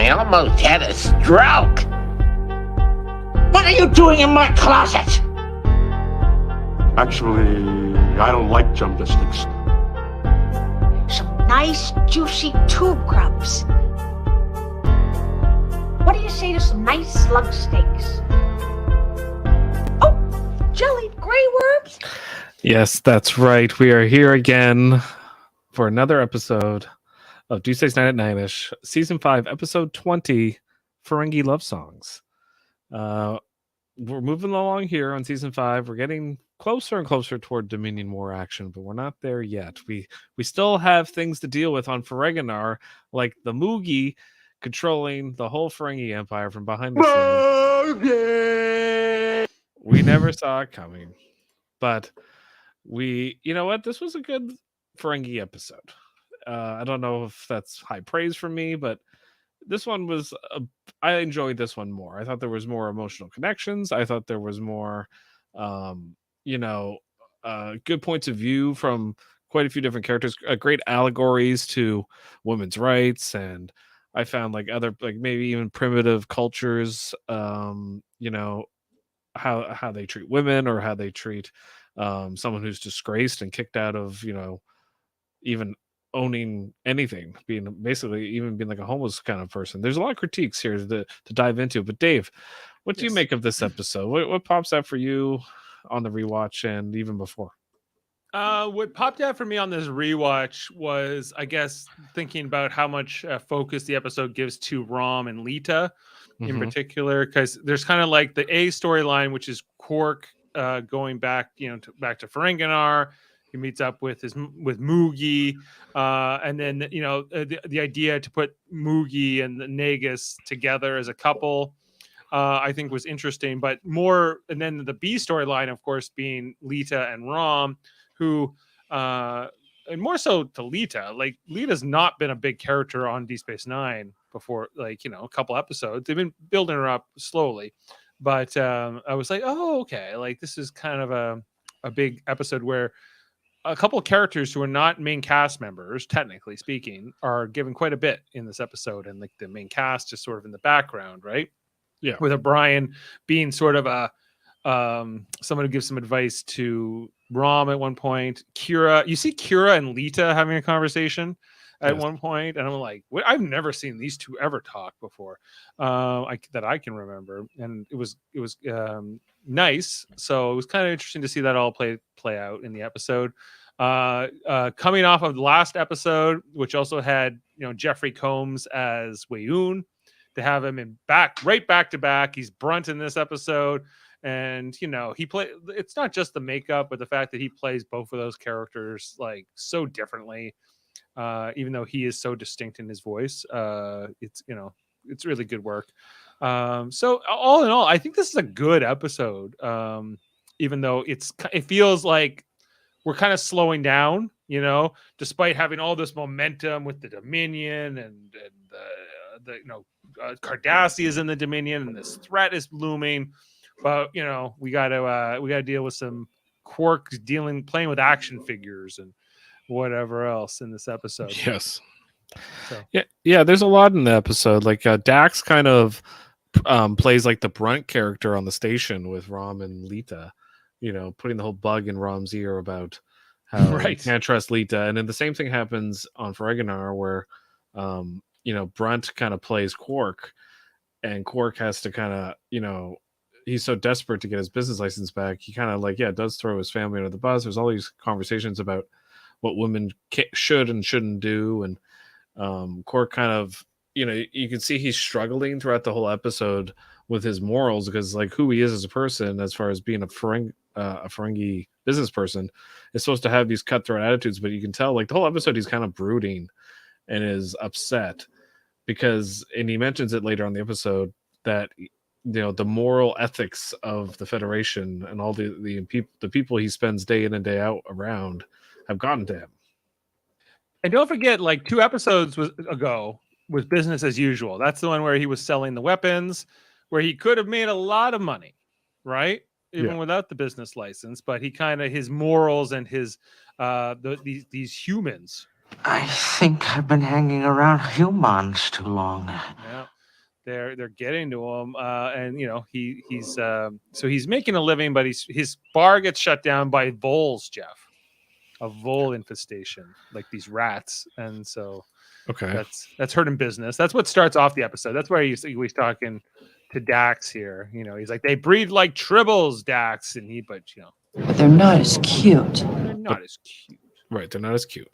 I almost had a stroke. What are you doing in my closet? Actually, I don't like jump distance. Some nice, juicy tube grubs. What do you say to some nice slug steaks? Oh, jellied gray worms? Yes, that's right. We are here again for another episode of Tuesdays Night at Nine-ish, Season 5, Episode 20, Ferengi Love Songs. We're moving along here on Season 5. We're getting closer and closer toward Dominion War action, but we're not there yet. We still have things to deal with on Ferenginar, like the Moogie controlling the whole Ferengi Empire from behind the scenes. We never saw it coming. But you know what? This was a good Ferengi episode. I don't know if that's high praise for me, but this one was, I enjoyed this one more. I thought there was more emotional connections. I thought there was more, good points of view from quite a few different characters, great allegories to women's rights. And I found other, maybe even primitive cultures, how they treat women or how they treat someone who's disgraced and kicked out of, even owning anything, being like a homeless kind of person. There's a lot of critiques here to dive into. But Dave, what do you make of this episode? What pops out for you on the rewatch and even before? What popped out for me on this rewatch was, I guess, thinking about how much focus the episode gives to Rom and Lita in particular, because there's kind of like the A storyline, which is Quark going back, back to Ferenginar. He meets up with Moogie, and then the idea to put Moogie and the Nagus together as a couple, I think was interesting. But more, and then the B storyline, of course, being Lita and Rom, who, and more so to Lita. Like, Lita's not been a big character on Deep Space Nine before, a couple episodes. They've been building her up slowly, but I was like, oh, okay, like this is kind of a big episode where a couple of characters who are not main cast members, technically speaking, are given quite a bit in this episode, and the main cast is sort of in the background, right? Yeah. With O'Brien being sort of a someone who gives some advice to Rom at one point. You see Kira and Lita having a conversation at one point, and I'm like, I've never seen these two ever talk before, that I can remember, and it was nice. So it was kind of interesting to see that all play out in the episode. Coming off of the last episode, which also had Jeffrey Combs as Weyoun, to have him right back to back. He's Brunt in this episode. And it's not just the makeup, but the fact that he plays both of those characters so differently, even though he is so distinct in his voice. It's really good work. So all in all, I think this is a good episode. Even though it feels like we're kind of slowing down, despite having all this momentum with the Dominion and the Cardassia is in the Dominion and this threat is looming. But we got to deal with some Quark playing with action figures and whatever else in this episode. Yes. So. Yeah. There's a lot in the episode. Dax kind of plays the Brunt character on the station with Rom and Lita. Putting the whole bug in Rom's ear about how you can't trust Lita, and then the same thing happens on Ferenginar where Brunt kind of plays Quark, and Quark has to kind of he's so desperate to get his business license back. He kind of does throw his family under the bus. There's all these conversations about what women should and shouldn't do. And Quark kind of, you can see he's struggling throughout the whole episode with his morals, because who he is as a person, as far as being a Ferengi business person, is supposed to have these cutthroat attitudes. But you can tell the whole episode, he's kind of brooding and is upset and he mentions it later on the episode that the moral ethics of the Federation and all the people he spends day in and day out around have gotten to him. And don't forget, 2 episodes ago was Business as Usual. That's the one where he was selling the weapons, where he could have made a lot of money, right? Even without the business license, but he his morals and his these humans. I think I've been hanging around humans too long. Yeah. they're getting to him, and he's making a living, but his bar gets shut down by voles, Jeff, a vole infestation, like these rats, and so Okay. that's hurting business. That's what starts off the episode. That's why he's talking to Dax here. He's like, they breed like tribbles, Dax, but they're not as cute. they're not as cute. Right, they're not as cute.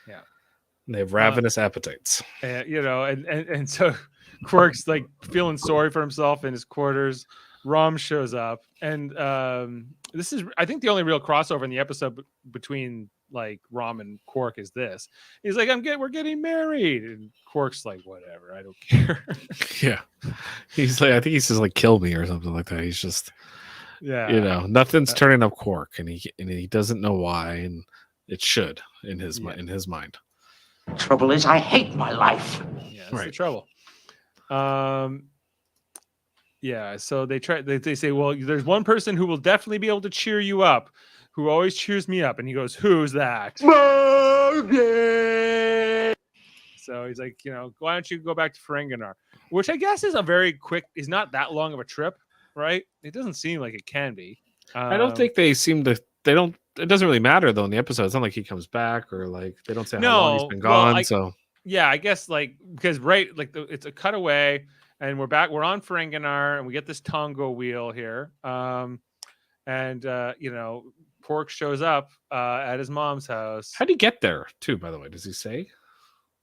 Yeah. They have ravenous appetites. And so Quark's like feeling sorry for himself in his quarters. Rom shows up, and this is, I think, the only real crossover in the episode between like Rom and Quark is this. He's like, we're getting married, and Quark's like, whatever, I don't care. Yeah, he's like, I think he says like, kill me or something like that. He's just, nothing's turning up Quark, and he doesn't know why, and it should in his mind. Trouble is, I hate my life. Yeah, that's the trouble. Yeah, so they say, well, there's one person who will definitely be able to cheer you up, who always cheers me up, and he goes, who's that? So he's like, why don't you go back to Ferenginar, which I guess is is not that long of a trip, right? It doesn't seem like it can be. I don't think it doesn't really matter though in the episode. It's not like he comes back, or like they don't say how long he's been gone. Yeah, I guess because it's a cutaway, and we're on Ferenginar, and we get this Tongo wheel here, and Quark shows up at his mom's house. How would he get there too? By the way, does he say?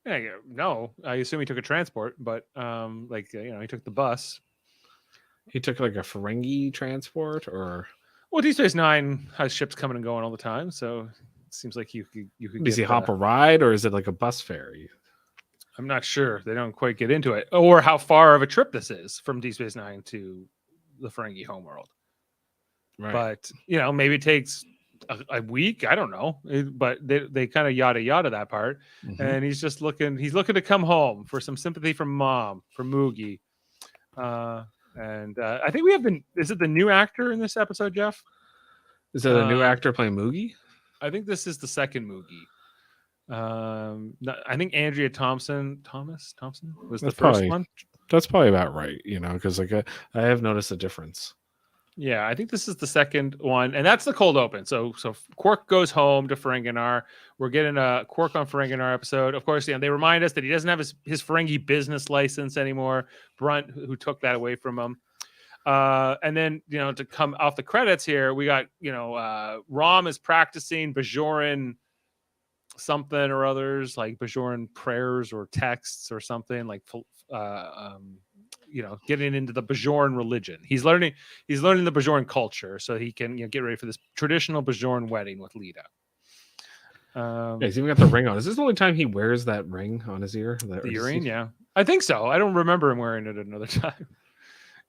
Yeah, no, I assume he took a transport, but he took the bus. He took like a Ferengi transport, or well, DS9 has ships coming and going all the time, so it seems like you could. Does he hop a ride, or is it like a bus ferry? I'm not sure. They don't quite get into it, or how far of a trip this is from DS9 to the Ferengi homeworld. Right. But maybe it takes a week. I don't know, but they kind of yada that part. Mm-hmm. And he's just looking. He's looking to come home for some sympathy from Mom, for Moogie. And I think we have been. Is it the new actor in this episode, Jeff? Is it a new actor playing Moogie? I think this is the second Moogie. I think Andrea Thompson was the first one. That's probably about right, because like I have noticed a difference. Yeah, I think this is the second one, and that's the cold open. So Quark goes home to Ferenginar. We're getting a Quark on Ferenginar episode. Of course, they remind us that he doesn't have his Ferengi business license anymore. Brunt, who took that away from him. And then, to come off the credits here, we got, Rom is practicing Bajoran something or others, like Bajoran prayers or texts or something, like getting into the Bajoran religion. He's learning the Bajoran culture so he can get ready for this traditional Bajoran wedding with Lita. He's even got the ring on. Is this the only time he wears that ring on his ear? The earring, yeah. I think so. I don't remember him wearing it another time.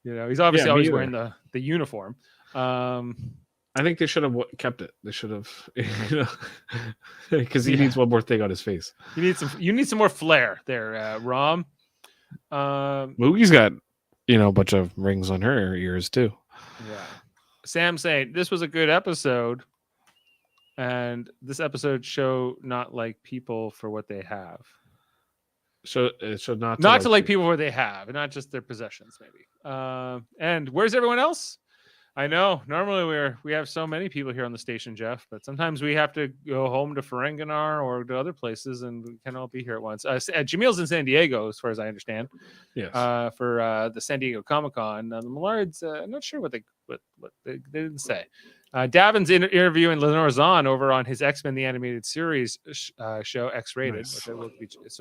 He's obviously always wearing the uniform. I think they should have kept it. They should have, because he needs one more thing on his face. You need some more flair there, Rom. Moogie's got, a bunch of rings on her ears too. Yeah. Sam saying this was a good episode, and this episode show not like people for what they have. So it should not to like people where they have, and not just their possessions, maybe. And where's everyone else? I know. Normally we have so many people here on the station, Jeff, but sometimes we have to go home to Ferenginar or to other places, and we can't all be here at once. Jameel's in San Diego, as far as I understand. Yes. For the San Diego Comic-Con. The Millards, I'm not sure what they didn't say. Davin's interviewing Lenore Zahn over on his X-Men the Animated Series show, X-Rated. Nice. So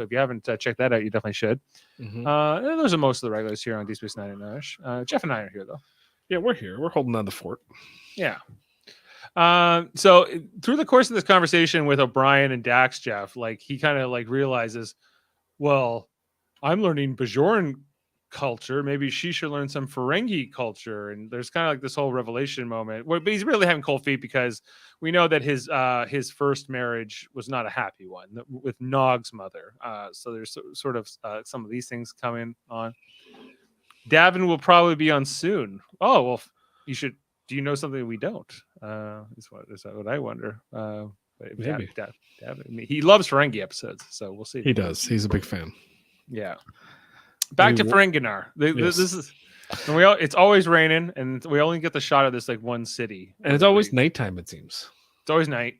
if you haven't checked that out, you definitely should. Mm-hmm. And those are most of the regulars here on Deep Space Nine and Nash. Jeff and I are here, though. Yeah, we're here. We're holding down the fort. Yeah. So through the course of this conversation with O'Brien and Dax, Jeff, he kind of realizes, well, I'm learning Bajoran culture. Maybe she should learn some Ferengi culture. And there's kind of this whole revelation moment. But he's really having cold feet because we know that his first marriage was not a happy one with Nog's mother. So there's sort of some of these things coming on. Davin will probably be on soon. Oh, well, you should. Do you know something we don't? Is that what I wonder? Maybe. Davin, he loves Ferengi episodes, so we'll see. He does. He's a big fan. Yeah. Back to Ferenginar. Yes. This is, and it's always raining, and we only get the shot of this like one city, and it's always nighttime. It seems it's always night.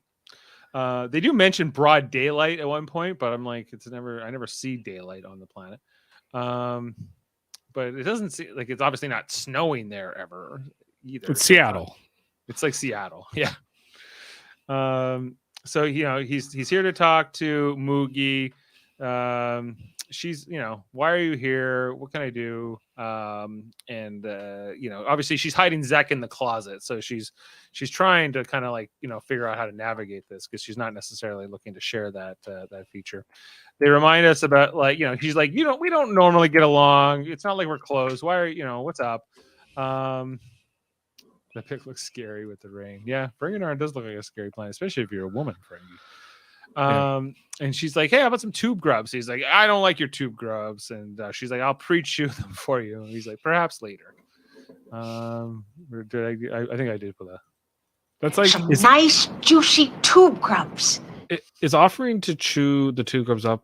They do mention broad daylight at one point, but I'm like, I never see daylight on the planet. But it doesn't seem like it's obviously not snowing there ever either. it's Seattle. It's like Seattle, yeah. So he's here to talk to Moogie. She's why are you here? What can I do? And obviously she's hiding Zek in the closet, so she's trying to kind of like figure out how to navigate this because she's not necessarily looking to share that feature. They remind us about she's like we don't normally get along. It's not like we're close. Why are what's up? The pic looks scary with the rain. Yeah, Ferenginar does look like a scary planet, especially if you're a woman, Ferengi. And she's like, hey, how about some tube grubs? He's like, I don't like your tube grubs. And she's like, I'll pre-chew them for you. And he's like, perhaps later. I think I did put that. That's like Some nice, juicy tube grubs. Is offering to chew the tube grubs up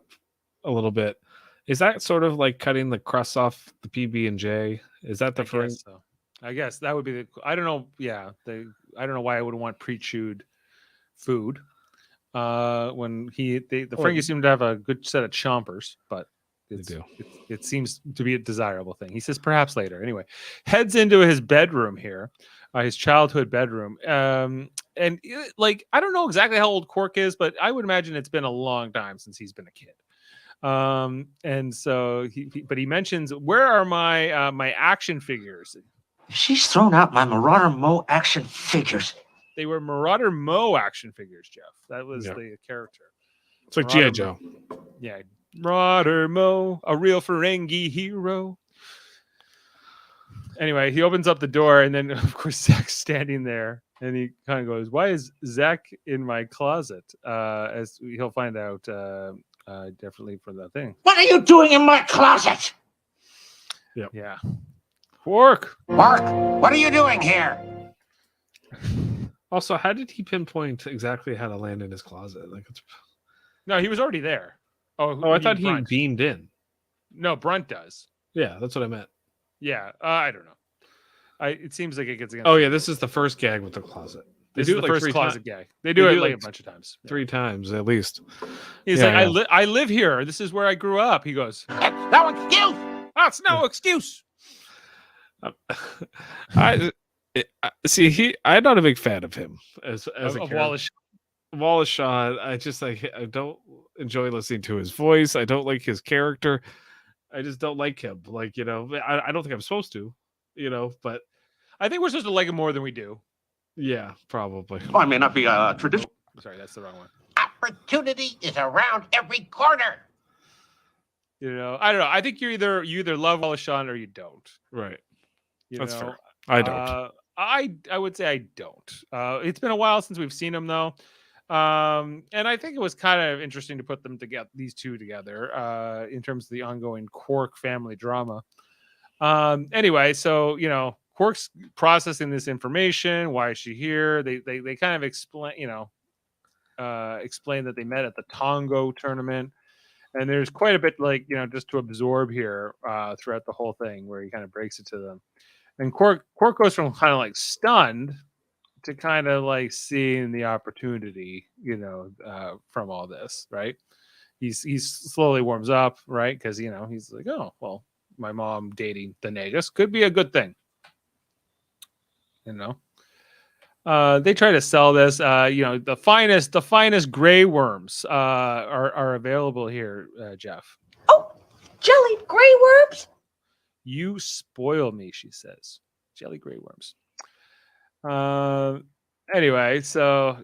a little bit. Is that sort of like cutting the crust off the PB&J? Is that the first? I guess that would be the. I don't know. Yeah, I don't know why I would want pre-chewed food. When the Ferengi seem to have a good set of chompers, but it seems to be a desirable thing. He says perhaps later. Anyway, heads into his bedroom here, his childhood bedroom. And I don't know exactly how old Quark is, but I would imagine it's been a long time since he's been a kid. And so he mentions, where are my my action figures? She's thrown out my Marauder Mo action figures. They were Marauder Mo action figures, Jeff. That was the character. It's like G.I. Joe. Yeah. Marauder Mo, a real Ferengi hero. Anyway, he opens up the door, and then, of course, Zek's standing there. And he kind of goes, why is Zek in my closet? As he'll find out definitely for that thing. What are you doing in my closet? Yeah. Quark, Mark, what are you doing here? Also, how did he pinpoint exactly how to land in his closet? No, he was already there. Oh, I thought he beamed in. No, Brunt does. Yeah, that's what I meant. Yeah, I don't know. It seems like it gets against. Oh yeah, this is the first gag with the closet. This is the first closet gag. They do it like a bunch of times. 3 times at least. He's like, I live here. This is where I grew up. He goes, No excuse. That's no excuse. I'm not a big fan of him as a character. Wallace Shawn. I don't enjoy listening to his voice. I don't like his character. I just don't like him. I don't think I'm supposed to, but I think we're supposed to like him more than we do. Yeah, probably. Oh, I may not be traditional. Sorry, that's the wrong one. Opportunity is around every corner. I don't know. I think you either love Wallace Shawn or you don't. Right. That's fair. I don't. I would say I don't. It's been a while since we've seen him though. And I think it was kind of interesting to put them together, these two together, in terms of the ongoing Quark family drama. Anyway, so Quark's processing this information. Why is she here? They kind of explain that they met at the Tongo tournament, and there's quite a bit just to absorb here throughout the whole thing, where he kind of breaks it to them. And Quark goes from kind of stunned to kind of seeing the opportunity, from all this, right? He's slowly warms up, right? Because he's like, oh well, my mom dating the Nagus could be a good thing. They try to sell this. The finest gray worms are available here, Jeff. Oh, jellied gray worms. You spoil me, she says. Jelly gray worms. Anyway, so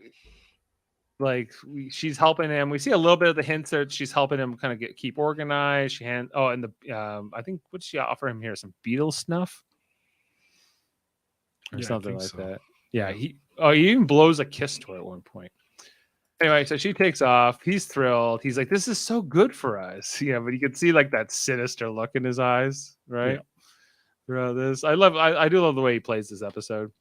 she's helping him. We see a little bit of the hints that she's helping him kind of keep organized. I think what did she offer him here? Some beetle snuff or something like that. Yeah, he even blows a kiss to her at one point. Anyway, so she takes off. He's thrilled. He's like, "This is so good for us." Yeah, but you can see that sinister look in his eyes, right? Yeah. Throughout this, I do love the way he plays this episode.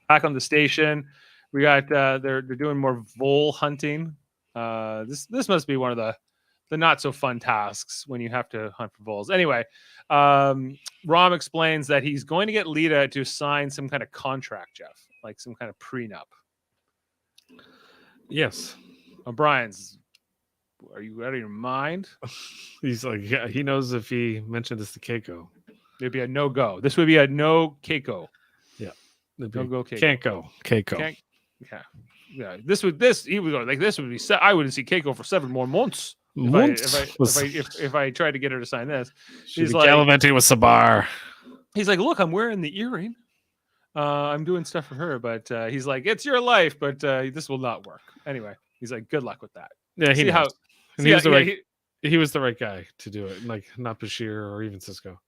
Back on the station, we got they're doing more vole hunting. This must be one of the not so fun tasks when you have to hunt for voles. Anyway, Rom explains that he's going to get Lita to sign some kind of contract, Jeff, like some kind of prenup. Yes. O'Brien's, are you out of your mind? He's like, yeah, he knows if he mentioned this to Keiko. It'd be a no-go. This would be a no Keiko. Yeah. No-go Keiko. Can't go. Keiko. Yeah. This would be I wouldn't see Keiko for 7 more months. If I tried to get her to sign this. She's like gallivanting with Sabar. He's like, look, I'm wearing the earring. I'm doing stuff for her, but he's like, it's your life, but this will not work. Anyway, he's like, good luck with that. Yeah, he knows. He was the right guy to do it, like not Bashir or even Cisco.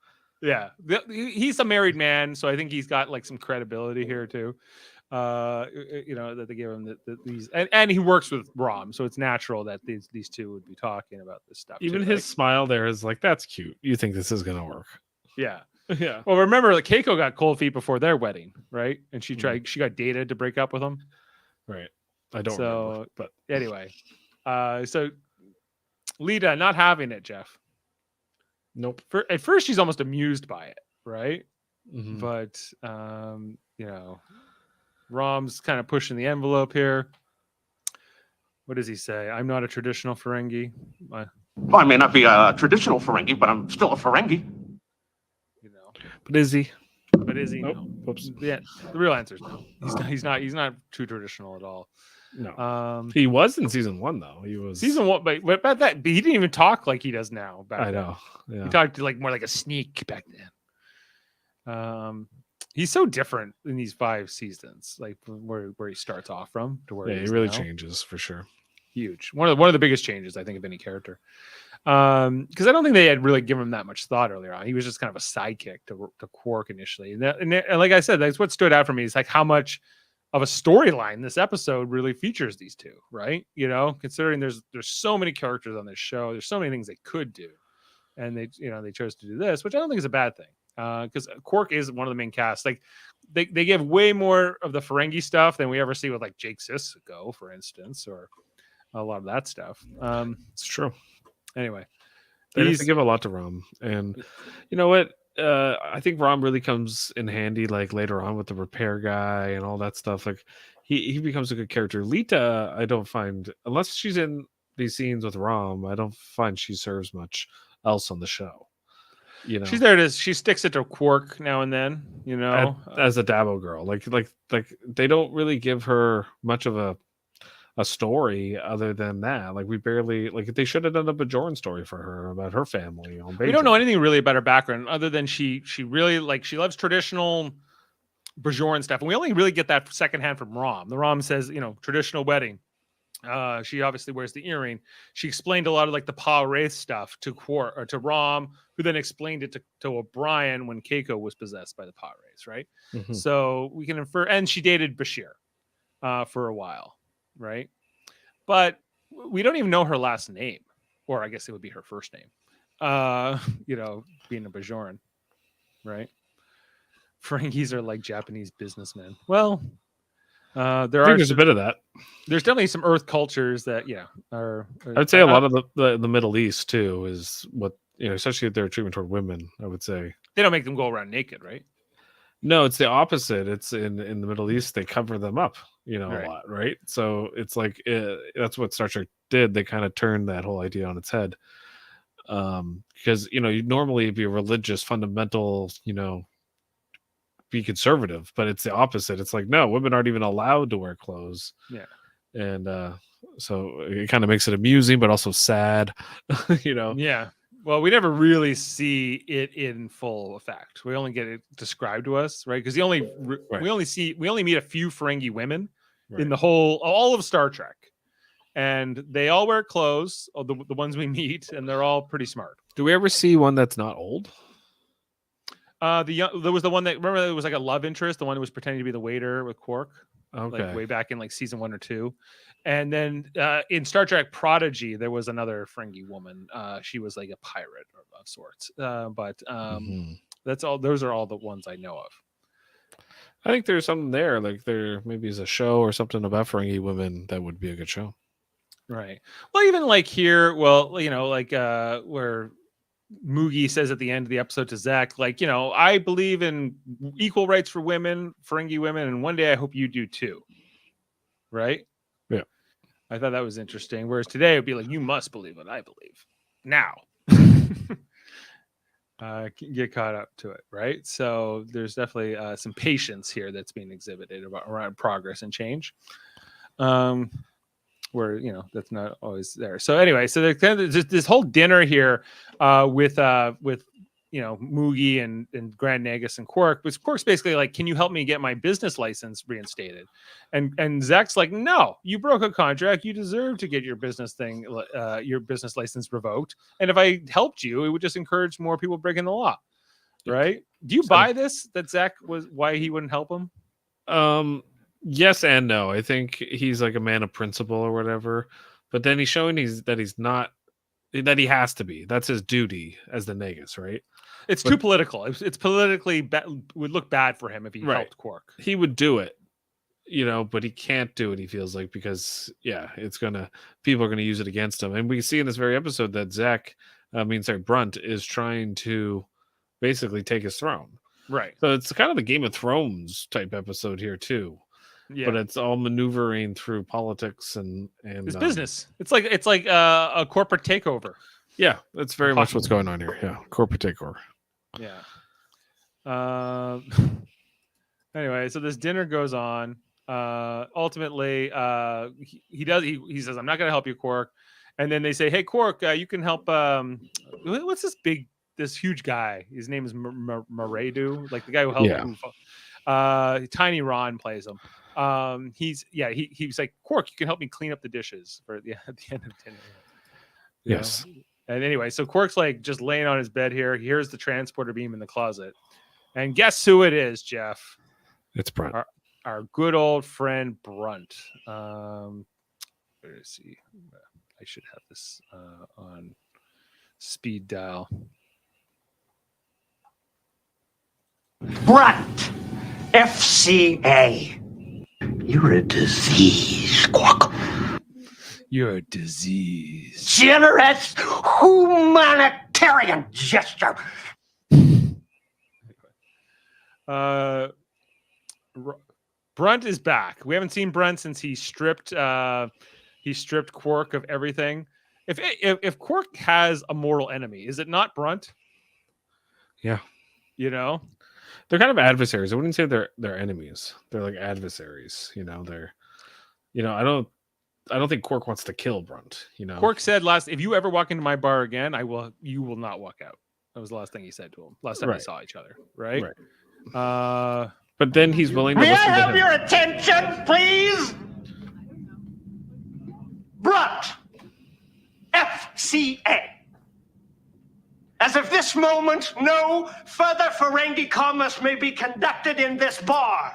Yeah, he's a married man, so I think he's got like some credibility here too. That they give him these, and he works with Rom, so it's natural that these two would be talking about this stuff. Even too, his smile there is like, that's cute. You think this is gonna work? Yeah. Yeah. Well, remember, like Keiko got cold feet before their wedding, right? And she got dated to break up with him. Right. I don't remember, but anyway, so Lita not having it, Jeff. Nope. At first, she's almost amused by it, right? Mm-hmm. But Rom's kind of pushing the envelope here. What does he say? I'm not a traditional Ferengi. Well, I may not be a traditional Ferengi, but I'm still a Ferengi. But is he? But is he? Nope. No. Whoops. Yeah, the real answer is no. He's not too traditional at all. No. He was in season 1 though. He was season 1, but about that, but he didn't even talk like he does now. I know. Yeah. He talked like more like a sneak back then. He's so different in these 5 seasons, like where he starts off from to where he really changes for sure. Huge. One of the biggest changes I think of any character. Because I don't think they had really given him that much thought earlier on. He was just kind of a sidekick to Quark initially, and like I said, that's what stood out for me is like how much of a storyline this episode really features these two, right? Considering there's so many characters on this show, there's so many things they could do, and they chose to do this, which I don't think is a bad thing. Because Quark is one of the main cast. Like they give way more of the Ferengi stuff than we ever see with like Jake Sisko, for instance, or a lot of that stuff. It's true. Anyway, they have to give a lot to Rom, and you know what? I think Rom really comes in handy like later on with the repair guy and all that stuff. Like he becomes a good character. Lita, I don't find, unless she's in these scenes with Rom, I don't find she serves much else on the show. She's there she sticks it to Quark now and then, as a Dabo girl. Like they don't really give her much of a story other than that. Like we barely, like they should have done a Bajoran story for her about her family. We don't know anything really about her background other than she really she loves traditional Bajoran stuff, and we only really get that secondhand from Rom. The Rom says, traditional wedding. She obviously wears the earring. She explained a lot of like the Pa Wraith stuff to Quark or to Rom, who then explained it to O'Brien when Keiko was possessed by the Pa Wraiths, right? Mm-hmm. So we can infer, and she dated Bashir for a while, right? But we don't even know her last name, or I guess it would be her first name. Being a Bajoran, right? Ferengis are like Japanese businessmen. Well, there's a bit of that. There's definitely some Earth cultures that are. I'd say a lot of the Middle East too is what especially their treatment toward women. I would say they don't make them go around naked, right? No, it's the opposite. It's in the Middle East they cover them up, right. A lot, right? So it's like that's what Star Trek did. They kind of turned that whole idea on its head. Because you'd normally be a religious, fundamental, be conservative, but it's the opposite. It's like, no, women aren't even allowed to wear clothes. Yeah. And so it kind of makes it amusing, but also sad, Yeah. Well, we never really see it in full effect. We only get it described to us, right? Because we only meet a few Ferengi women in all of Star Trek, and they all wear clothes. The ones we meet, and they're all pretty smart. Do we ever see one that's not old? There was the one that, remember, it was like a love interest, the one who was pretending to be the waiter with Quark. Okay. Like way back in like season 1 or 2. And then in Star Trek Prodigy, there was another Ferengi woman. She was like a pirate of sorts. That's all. Those are all the ones I know of. I think there's something there. Like there maybe is a show or something about Ferengi women that would be a good show. Right. Well, even like here, well, like where Moogie says at the end of the episode to Zach, like, I believe in equal rights for women, Ferengi women, and one day I hope you do too. Right? Yeah. I thought that was interesting. Whereas today it would be like, you must believe what I believe. Now. Get caught up to it, right? So there's definitely some patience here that's being exhibited around progress and change. Where that's not always there. So anyway, so there's kind of this whole dinner here with Moogie and Grand Nagus and Quark. But Quark's basically like, can you help me get my business license reinstated? And Zach's like, no, you broke a contract. You deserve to get your business license revoked. And if I helped you, it would just encourage more people breaking the law. Right? Do you buy this, that Zach was why he wouldn't help him? Yes and no. I think he's like a man of principle or whatever. But then he's showing that he's not, that he has to be. That's his duty as the Nagus, right? It's too political. It's politically would look bad for him if he helped Quark. He would do it, but he can't do it. He feels like because people are gonna use it against him, and we see in this very episode that Brunt is trying to basically take his throne. Right. So it's kind of the Game of Thrones type episode here too. Yeah. But it's all maneuvering through politics and it's business. It's like a corporate takeover. Yeah, that's very much what's going on here. Yeah, corporate takeover. Yeah. Anyway, so this dinner goes on. Ultimately, he says, "I'm not going to help you, Quark." And then they say, "Hey, Quark, you can help." What's this huge guy? His name is Maredu, like the guy who helped him. Tiny Ron plays him. He was like, Quark, you can help me clean up the dishes at the end of dinner. Yes. And anyway, so Quark's like just laying on his bed here. He hears the transporter beam in the closet. And guess who it is, Jeff? It's Brunt. Our good old friend Brunt. Where is he? I should have this on speed dial. Brunt, FCA. You're a disease, Quark. You're a disease. Generous humanitarian gesture. Brunt is back. We haven't seen Brunt since he stripped Quark of everything. If Quark has a mortal enemy, is it not Brunt? Yeah. They're kind of adversaries. I wouldn't say they're enemies. They're like adversaries. I don't think Quark wants to kill Brunt. Quark said if you ever walk into my bar again, you will not walk out. That was the last thing he said to him. Last time they saw each other. Right. But then he's willing to May listen I to have him. your attention, please? Brunt, FCA. As of this moment, no further Ferengi commerce may be conducted in this bar.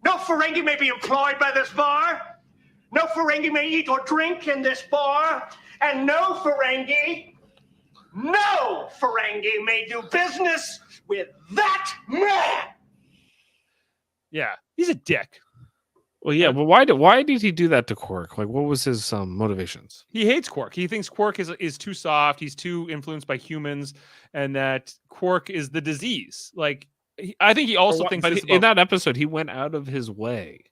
No Ferengi may be employed by this bar. No Ferengi may eat or drink in this bar. And no Ferengi may do business with that man. Yeah, he's a dick. Well, yeah, but why did he do that to Quark? Like, what was his motivations? He hates Quark. He thinks Quark is too soft. He's too influenced by humans, and that Quark is the disease. Like, I think he also thinks. But in that episode, he went out of his way,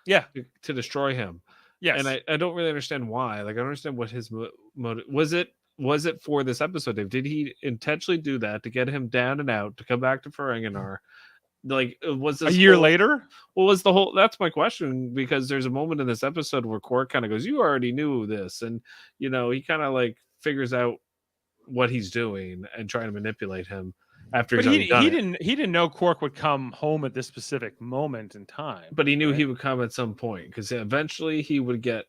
to destroy him. Yes, and I don't really understand why. Like, I don't understand what his motive was. Was it for this episode, Dave? Did he intentionally do that to get him down and out to come back to Ferenginar? Like, was this a year later? Well, was the whole? That's my question, because there's a moment in this episode where Quark kind of goes, "You already knew this," and he kind of like figures out what he's doing and trying to manipulate him after. But he didn't know Quark would come home at this specific moment in time. But he knew he would come at some point, because eventually he would get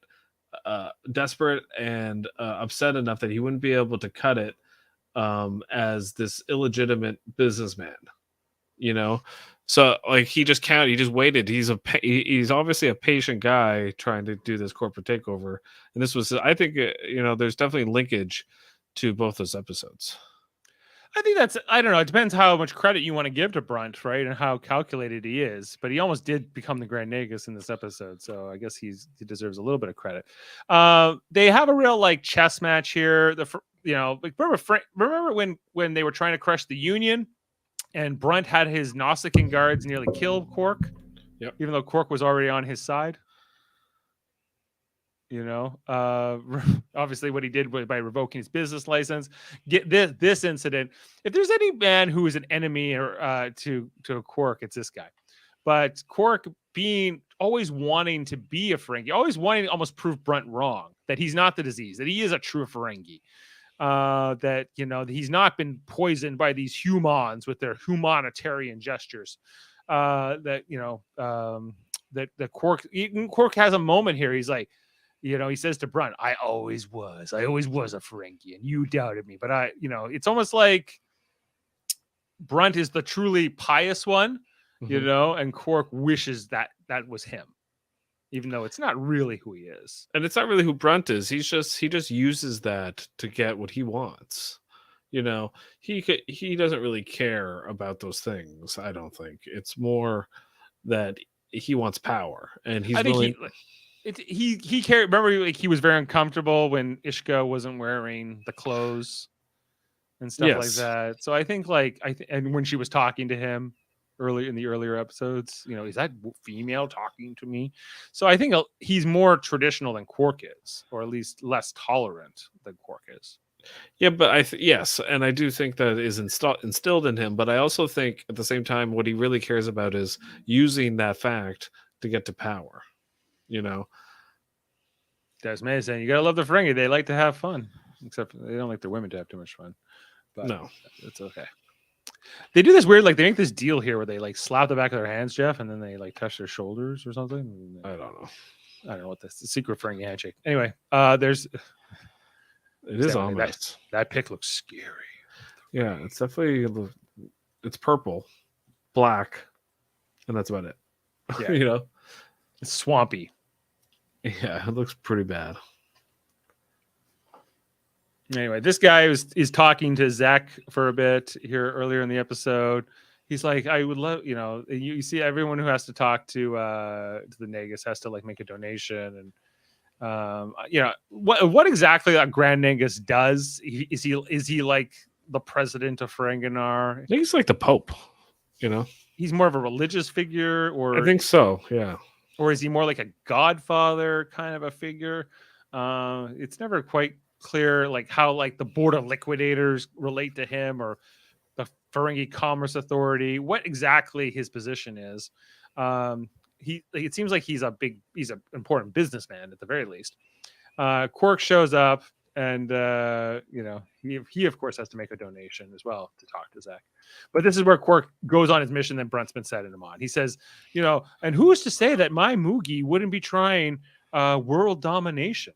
desperate and upset enough that he wouldn't be able to cut it as this illegitimate businessman. So like he just waited. He's obviously a patient guy trying to do this corporate takeover, and this was, I think, there's definitely linkage to both those episodes. I think I don't know. It depends how much credit you want to give to Brunt, right? And how calculated he is. But he almost did become the Grand Nagus in this episode. So I guess he deserves a little bit of credit. They have a real like chess match here. Like remember when they were trying to crush the Union and Brunt had his Nausicaan guards nearly kill Quark? Yep. Even though Quark was already on his side. Obviously what he did was by revoking his business license. Get this incident. If there's any man who is an enemy or to Quark, it's this guy. But Quark being always wanting to be a Ferengi, always wanting to almost prove Brunt wrong, that he's not the disease, that he is a true Ferengi, that he's not been poisoned by these humans with their humanitarian gestures. That Quark has a moment here. He's like, he says to Brunt, I always was a Ferengi and you doubted me. But it's almost like Brunt is the truly pious one, and Quark wishes that was him, even though it's not really who he is. And it's not really who Brunt is. He just uses that to get what he wants. He doesn't really care about those things. I don't think. It's more that he wants power, and he's willing. He cared. Remember, he was very uncomfortable when Ishka wasn't wearing the clothes and stuff like that. So I think, and when she was talking to him early in the earlier episodes, is that female talking to me? So I think he's more traditional than Quark is, or at least less tolerant than Quark is. Yeah, but yes, and I do think that is instilled in him. But I also think at the same time, what he really cares about is using that fact to get to power. Jaemeel saying you gotta love the Ferengi. They like to have fun, except they don't like their women to have too much fun. But no, it's okay. They do this weird, they make this deal here where they slap the back of their hands, Jeff, and then they touch their shoulders or something. I don't know what this secret Ferengi handshake. Anyway, it is ominous. That pic looks scary. Yeah, it's definitely it's purple, black, and that's about it. Yeah, it's swampy. Yeah, it looks pretty bad. Anyway, this guy is talking to Zach for a bit here earlier in the episode. He's like, I would love, you see everyone who has to talk to the Nagus has to make a donation. And, what exactly a Grand Nagus does? Is he like the president of Ferenginar? I think he's like the Pope, He's more of a religious figure, or I think so. Yeah. Or is he more like a godfather kind of a figure? It's never quite clear how the Board of Liquidators relate to him, or the Ferengi Commerce Authority, what exactly his position is. It seems like he's an important businessman at the very least. Quark shows up, and he of course has to make a donation as well to talk to Zach. But this is where Quark goes on his mission that Brunt's been setting him on. He says, and who's to say that my Moogie wouldn't be trying world domination,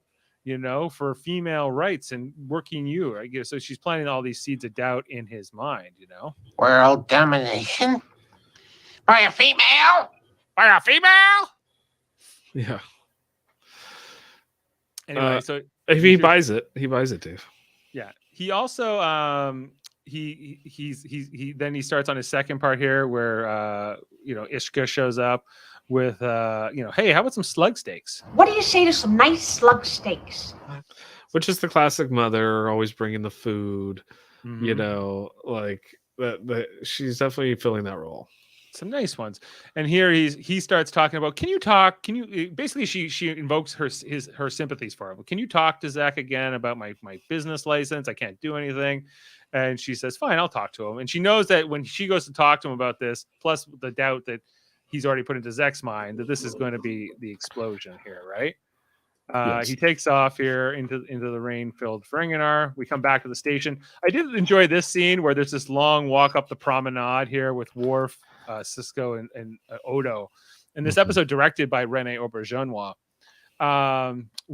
for female rights and working you. I guess so. She's planting all these seeds of doubt in his mind. World domination by a female. By a female. Yeah. Anyway, so if he buys it, Dave. Yeah. He also he starts on his second part here where Ishka shows up with hey, how about some slug steaks? What do you say to some nice slug steaks? Which is the classic mother always bringing the food. Mm-hmm. She's definitely filling that role. Some nice ones. And here he starts talking about, basically she invokes her sympathies for him. Can you talk to Zach again about my business license? I can't do anything. And she says, fine, I'll talk to him. And she knows that when she goes to talk to him about this, plus the doubt that he's already put into Zach's mind, that this is going to be the explosion here, right? Yes. He takes off here into the rain-filled Ferenginar. We come back to the station. I did enjoy this scene where there's this long walk up the promenade here with Worf, Cisco, and Odo. And this episode directed by Rene Auberjonois.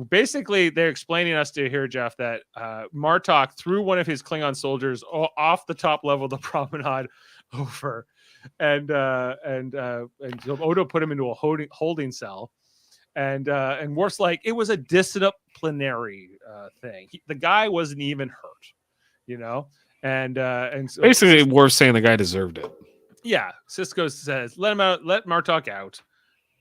Basically, they're explaining us to here, Jeff, that Martok threw one of his Klingon soldiers off the top level of the promenade over, and Odo put him into a holding cell. And Worf's like, it was a disciplinary thing. The guy wasn't even hurt. you know, and so Basically, Worf's saying the guy deserved it. yeah, Cisco says, let him out, let Martok out.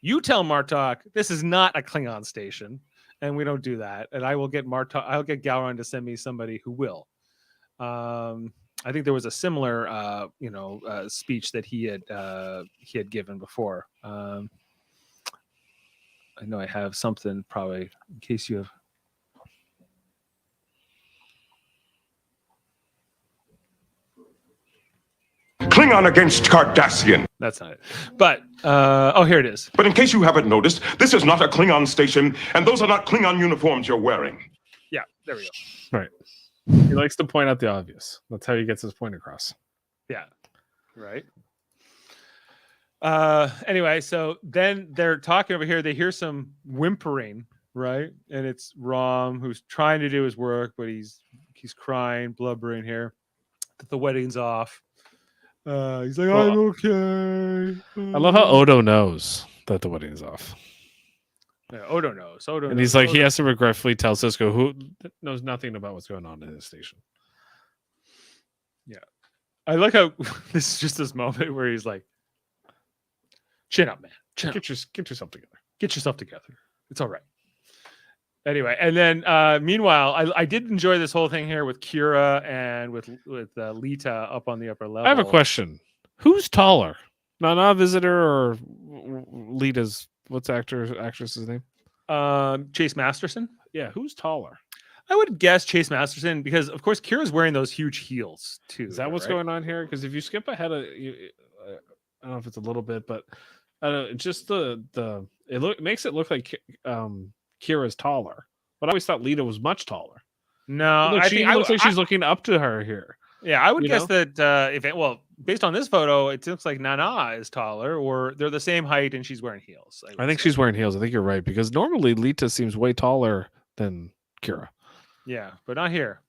You tell Martok this is not a Klingon station, and we don't do that. And I will get I'll get Gowron to send me somebody who will. I think there was a similar, speech that he had given before. I know I have something probably in case you have. Klingon against Cardassian. That's not it. But here it is. But in case you haven't noticed, this is not a Klingon station, and those are not Klingon uniforms you're wearing. Yeah, there we go. Right. He likes to point out the obvious. That's how he gets his point across. Yeah. Right. Anyway, so then they're talking over here. They hear some whimpering, right? And it's Rom who's trying to do his work, but he's crying, blubbering here that the wedding's off. He's like, I'm okay. I love how Odo knows that the wedding is off. Yeah, Odo knows. And he's like, he has to regretfully tell Cisco, who knows nothing about what's going on in his station. Yeah. I like how this is just this moment where he's like, chin up, man. Get yourself together. Get yourself together. It's all right. Anyway, and then meanwhile, I did enjoy this whole thing here with Kira and with Lita up on the upper level. I have a question. Who's taller? Not Visitor or Lita's, what's actress's name? Chase Masterson. Yeah, who's taller? I would guess Chase Masterson because, of course, Kira's wearing those huge heels too. Is that what's going on here? Because if you skip ahead, I don't know if it's a little bit, but just makes it look like Kira's taller. But I always thought Lita was much taller. No, She looks like she's looking up to her here. Yeah, I would guess that based on this photo, it looks like Nana is taller, or they're the same height and she's wearing heels. I think she's wearing heels. I think you're right because normally Lita seems way taller than Kira. Yeah, but not here.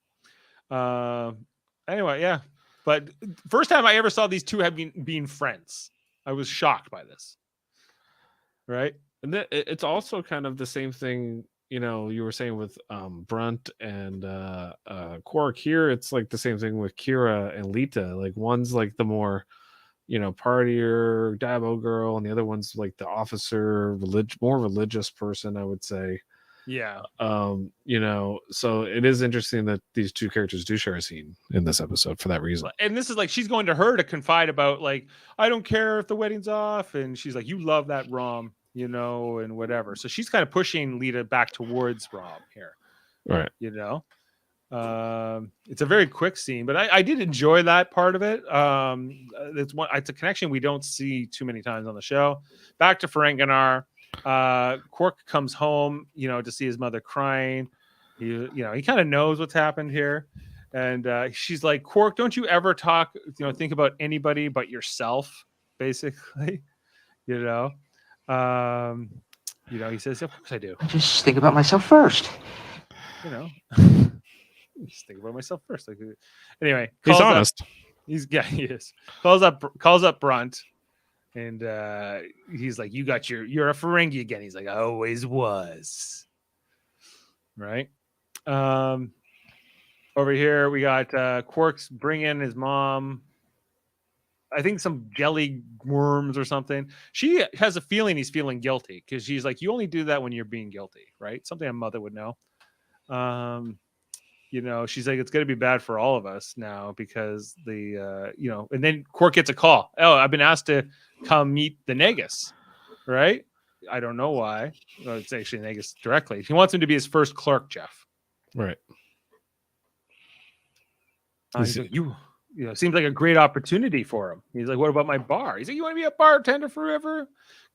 Anyway, yeah. But first time I ever saw these two being friends, I was shocked by this. Right, and it's also kind of the same thing. You know, you were saying with Brunt and Quark here, it's like the same thing with Kira and Lita. Like one's like the more, partier Dabo girl, and the other one's like the officer, more religious person, I would say. Yeah. So it is interesting that these two characters do share a scene in this episode for that reason. And this is like she's going to her to confide about like, I don't care if the wedding's off, and she's like, you love that Rom, and whatever. So she's kind of pushing Lita back towards Rom here. Right. It's a very quick scene, but I did enjoy that part of it. It's a connection we don't see too many times on the show. Back to Ferenginar. Quark comes home, to see his mother crying. He kind of knows what's happened here. And she's like, Quark, don't you ever think about anybody but yourself, basically, He says, of course I do. I just think about myself first. Just think about myself first. Like, anyway, he's honest. He is. Calls up Brunt, and he's like, you're a Ferengi again. He's like, I always was. Right. Over here we got Quark's bringing his mom. I think some jelly worms or something. She has a feeling he's feeling guilty because she's like, you only do that when you're being guilty, right? Something a mother would know. She's like, it's going to be bad for all of us now because and then Quark gets a call. Oh, I've been asked to come meet the Negus, right? I don't know why. Well, it's actually Negus directly. He wants him to be his first clerk, Jeff. Right. He's like, seems like a great opportunity for him. He's like, what about my bar? He's like, you want to be a bartender forever?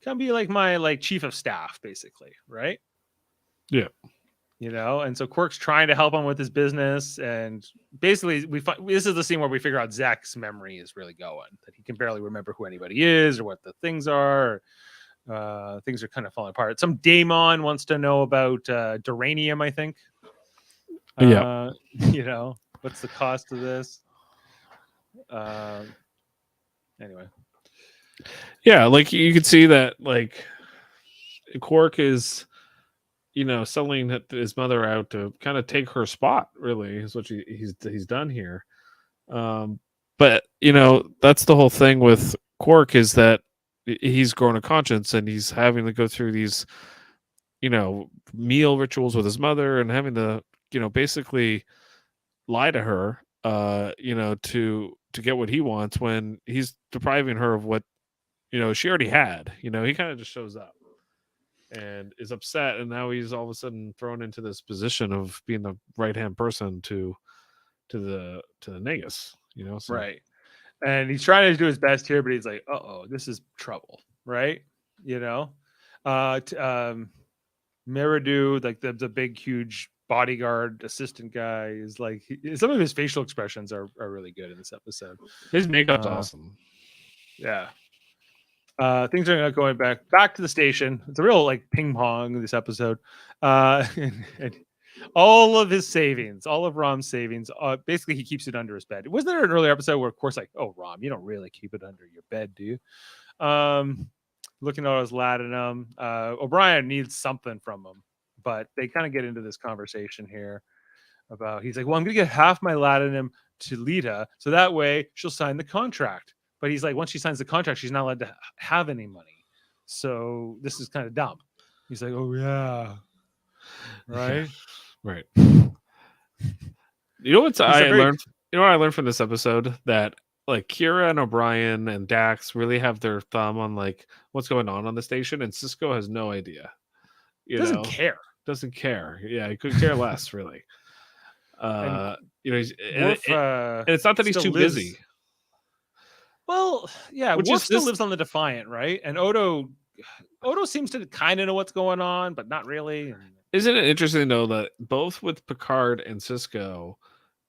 Come be like my chief of staff, basically, right? Yeah. And so Quark's trying to help him with his business, and basically this is the scene where we figure out Zach's memory is really going, that he can barely remember who anybody is or what the things are. Things are kind of falling apart. Some daemon wants to know about duranium, I think. Yeah. What's the cost of this? Anyway. Yeah, like you could see that like Quark is selling his mother out to kind of take her spot. Really, is what he's done here. But that's the whole thing with Quark, is that he's grown a conscience and he's having to go through these meal rituals with his mother and having to basically lie to her to get what he wants, when he's depriving her of what she already had. He kind of just shows up and is upset, and now he's all of a sudden thrown into this position of being the right hand person to the Negus. So. Right. And he's trying to do his best here, but he's like, "Uh-oh, this is trouble," right? Meridu, like the big, huge bodyguard assistant guy, is like, some of his facial expressions are really good in this episode. His makeup's awesome. Yeah. Things are going back to the station. It's a real like ping pong this episode. And all of his savings, all of Rom's savings, basically he keeps it under his bed. Wasn't there an earlier episode where, of course, like, "Oh, Rom, you don't really keep it under your bed, do you?" Looking at his latinum, O'Brien needs something from him, but they kind of get into this conversation here about, he's like, "Well, I'm gonna get half my latinum to Lita, so that way she'll sign the contract." But he's like, once she signs the contract, she's not allowed to have any money. So this is kind of dumb. He's like, "Oh yeah, right." Yeah. Right. What I learned from this episode? That like Kira and O'Brien and Dax really have their thumb on like what's going on the station, and Cisco has no idea. Doesn't care. Doesn't care. Yeah, he could care less, really. And it's not that he's too busy. Well, yeah, Worf still lives on the Defiant, right? And Odo seems to kind of know what's going on, but not really. Isn't it interesting though that both with Picard and Cisco,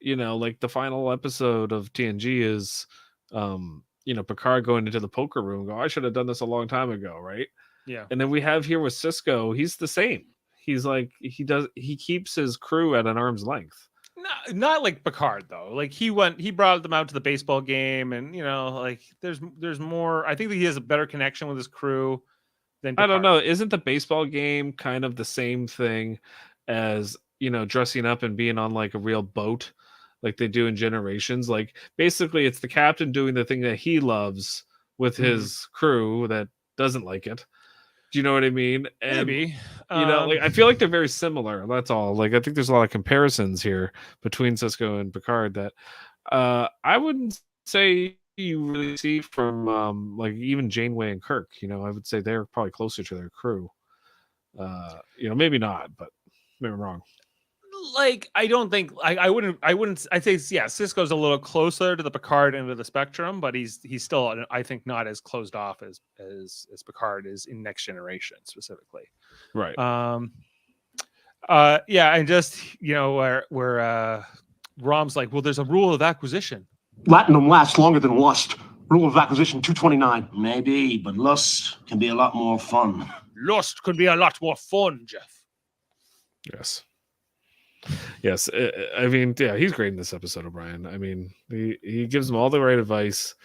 like the final episode of TNG is, Picard going into the poker room, go, "I should have done this a long time ago," right? Yeah. And then we have here with Cisco, he's the same. He's like he keeps his crew at an arm's length. Not like Picard though. Like he brought them out to the baseball game, and like there's more. I think that he has a better connection with his crew than Picard. I don't know. Isn't the baseball game kind of the same thing as dressing up and being on like a real boat, like they do in Generations? Like basically, it's the captain doing the thing that he loves with his crew that doesn't like it. Do you know what I mean? And, maybe. Like I feel like they're very similar. That's all. Like I think there's a lot of comparisons here between Cisco and Picard that I wouldn't say you really see from like even Janeway and Kirk. I would say they're probably closer to their crew. Maybe not, but maybe I'm wrong. Like I don't think I wouldn't. I think Cisco's a little closer to the Picard end of the spectrum, but he's still, I think, not as closed off as Picard is in Next Generation specifically. Right. And just where Rom's like, "Well, there's a rule of acquisition. Latinum lasts longer than lust. Rule of acquisition 229. Maybe, but lust can be a lot more fun. Lust could be a lot more fun, Jeff." Yes. I mean, yeah, he's great in this episode, O'Brien. I mean, he gives them all the right advice,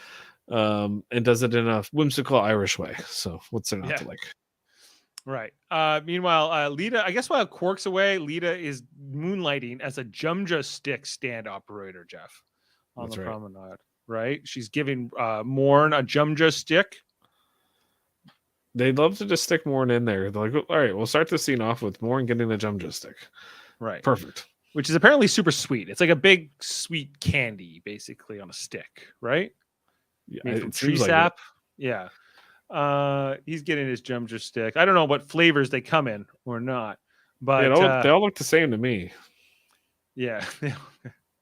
and does it in a whimsical Irish way. So what's there not to like? Right. Meanwhile, Lita, I guess while Quark's away, Lita is moonlighting as a Jumja stick stand operator, Jeff, on the promenade. Right. She's giving Morn a Jumja stick. They'd love to just stick Morn in there. They're like, "All right, we'll start the scene off with Morn getting the Jumja stick." Right. Perfect. Which is apparently super sweet. It's like a big sweet candy, basically, on a stick, right? Yeah, from tree sap. Yeah. He's getting his Jumja stick. I don't know what flavors they come in or not, but they all look the same to me. Yeah.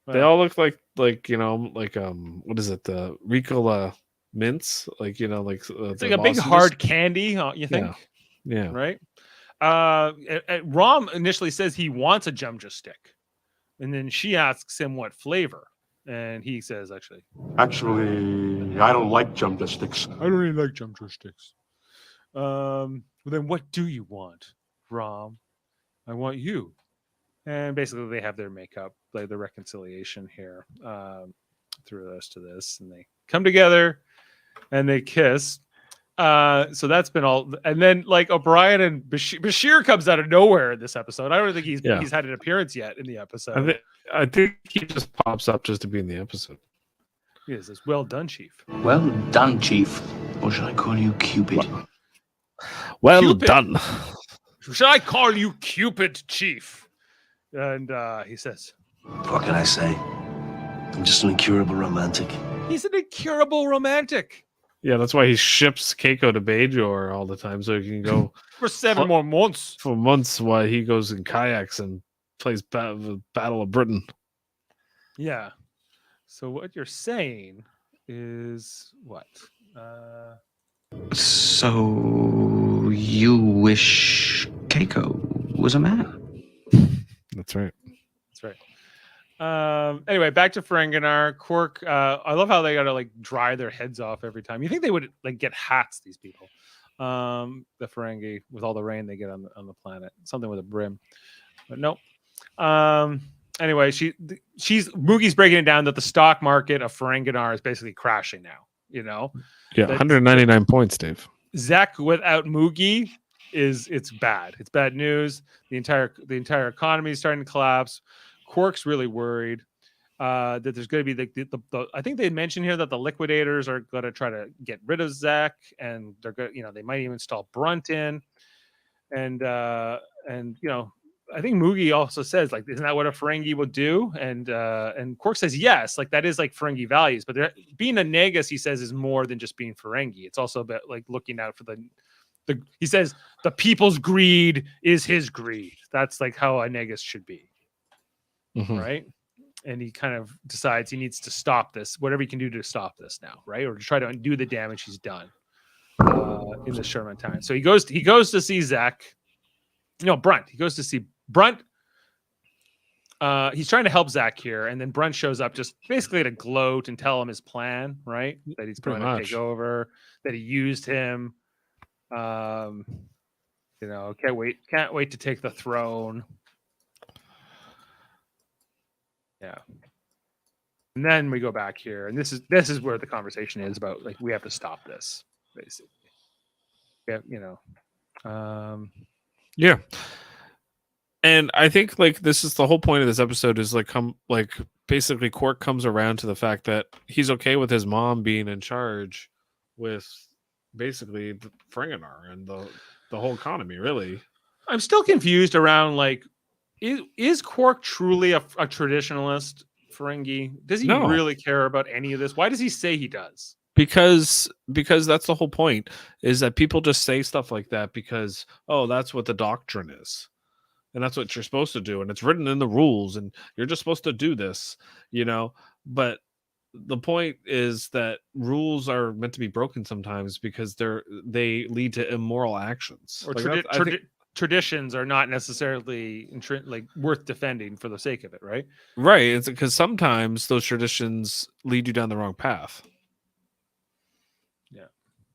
They all look like what is it? The Ricola mints, like it's like a big hard candy. You think? Yeah. Right. Rom initially says he wants a Jumja stick, and then she asks him what flavor, and he says, "Actually, I don't like Jumja sticks. I don't really like Jumja sticks." Well, then what do you want, Rom? "I want you." And basically, they have their makeup, like the reconciliation here through the rest of this, and they come together and they kiss. So that's been all, and then like O'Brien and Bashir comes out of nowhere in this episode. I don't think he's had an appearance yet in the episode. I think he just pops up just to be in the episode. He says, "Well done, Chief." Well done, Chief. Or should I call you Cupid? Well Cupid. done. Should I call you Cupid, Chief? And he says, What can I say? I'm just an incurable romantic. he's an incurable romantic. Yeah, that's why he ships Keiko to Bajor all the time, so he can go For 7 more months. for months while he goes in kayaks and plays Battle of Britain. Yeah. So what you're saying is what? So you wish Keiko was a man? That's right. That's right. Anyway, back to Ferenginar. Quark. I love how they gotta like dry their heads off every time. You think they would like get hats? These people, the Ferengi, with all the rain they get on the planet, something with a brim, but nope. Anyway, she's Moogie's breaking it down that the stock market of Ferenginar is basically crashing now. You know, Yeah, 199 points, Dave. Zek without Moogie it's bad. It's bad news. The entire economy is starting to collapse. Quark's really worried that there's going to be the I think they mentioned here that the liquidators are going to try to get rid of Zek, and they're going, they might even install Brunt in, and I think Moogie also says like, isn't that what a Ferengi would do? And Quark says yes, like that is like Ferengi values, but being a Negus, he says, is more than just being Ferengi. It's also about like looking out for he says the people's greed is his greed. That's like how a Negus should be. Mhm. Right? And he kind of decides he needs to stop this, whatever he can do to stop this now, right? Or to try to undo the damage he's done in the Sherman time. So he goes to see Zek. No, Brunt. He goes to see Brunt. He's trying to help Zek here, and then Brunt shows up just basically to gloat and tell him his plan, right? That he's going to take over, that he used him. Can't wait to take the throne. Yeah. And then we go back here, and this is where the conversation is about, like, we have to stop this, basically. Yeah, Yeah. And I think like this is the whole point of this episode is basically Quark comes around to the fact that he's okay with his mom being in charge with basically the Ferenginar and the whole economy, really. I'm still confused around like, is Quark truly a traditionalist Ferengi? Does he really care about any of this? Why does he say he does? Because that's the whole point, is that people just say stuff like that because, oh, that's what the doctrine is. And that's what you're supposed to do. And it's written in the rules and you're just supposed to do this, But the point is that rules are meant to be broken sometimes because they lead to immoral actions. Or traditions are not necessarily worth defending for the sake of it, right? Right. It's because sometimes those traditions lead you down the wrong path. Yeah.